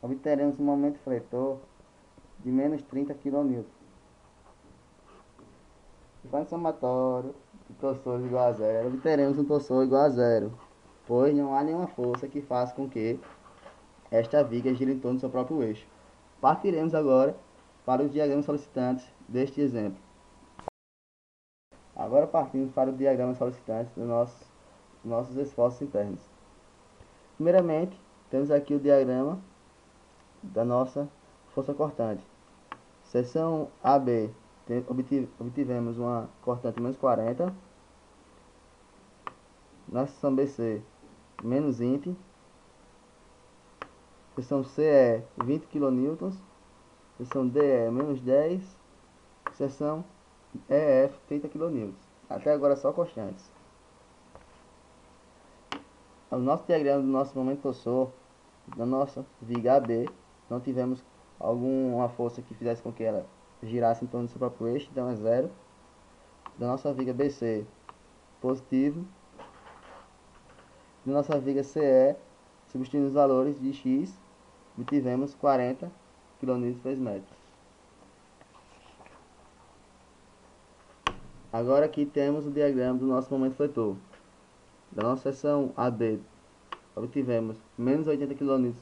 obteremos um momento fletor de menos 30 kN. Fazendo somatório de torsor igual a zero, obteremos um torsor igual a zero, pois não há nenhuma força que faça com que esta viga gira em torno do seu próprio eixo. Partiremos agora para os diagramas solicitantes deste exemplo. Agora partimos para os diagramas solicitantes dos nossos esforços internos. Primeiramente, temos aqui o diagrama da nossa força cortante. Seção AB, obtivemos uma cortante menos 40. Na seção BC, menos 20. Seção CE, 20 kN. Seção DE, menos 10. Seção EF, 30 kN. Até agora só constantes. O nosso diagrama do nosso momento torsor, da nossa viga AB, não tivemos alguma força que fizesse com que ela girasse em torno do seu próprio eixo, então é zero. Da nossa viga BC, positivo. Da nossa viga CE, substituindo os valores de x, obtivemos 40 kN/m. Agora aqui temos o diagrama do nosso momento fletor. Da nossa seção AB, obtivemos menos 80 kN/m,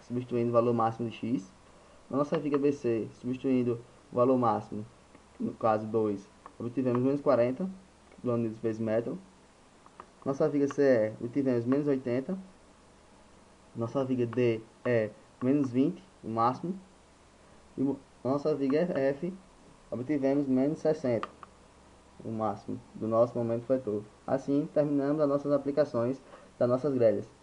substituindo o valor máximo de x. Na nossa viga BC, substituindo o valor máximo, no caso 2, obtivemos menos 40 kN/m. Nossa viga CE, obtivemos menos 80. Nossa viga D é menos 20, o máximo. E nossa viga F, obtivemos menos 60, o máximo do nosso momento vetor. Assim, terminamos as nossas aplicações das nossas grelhas.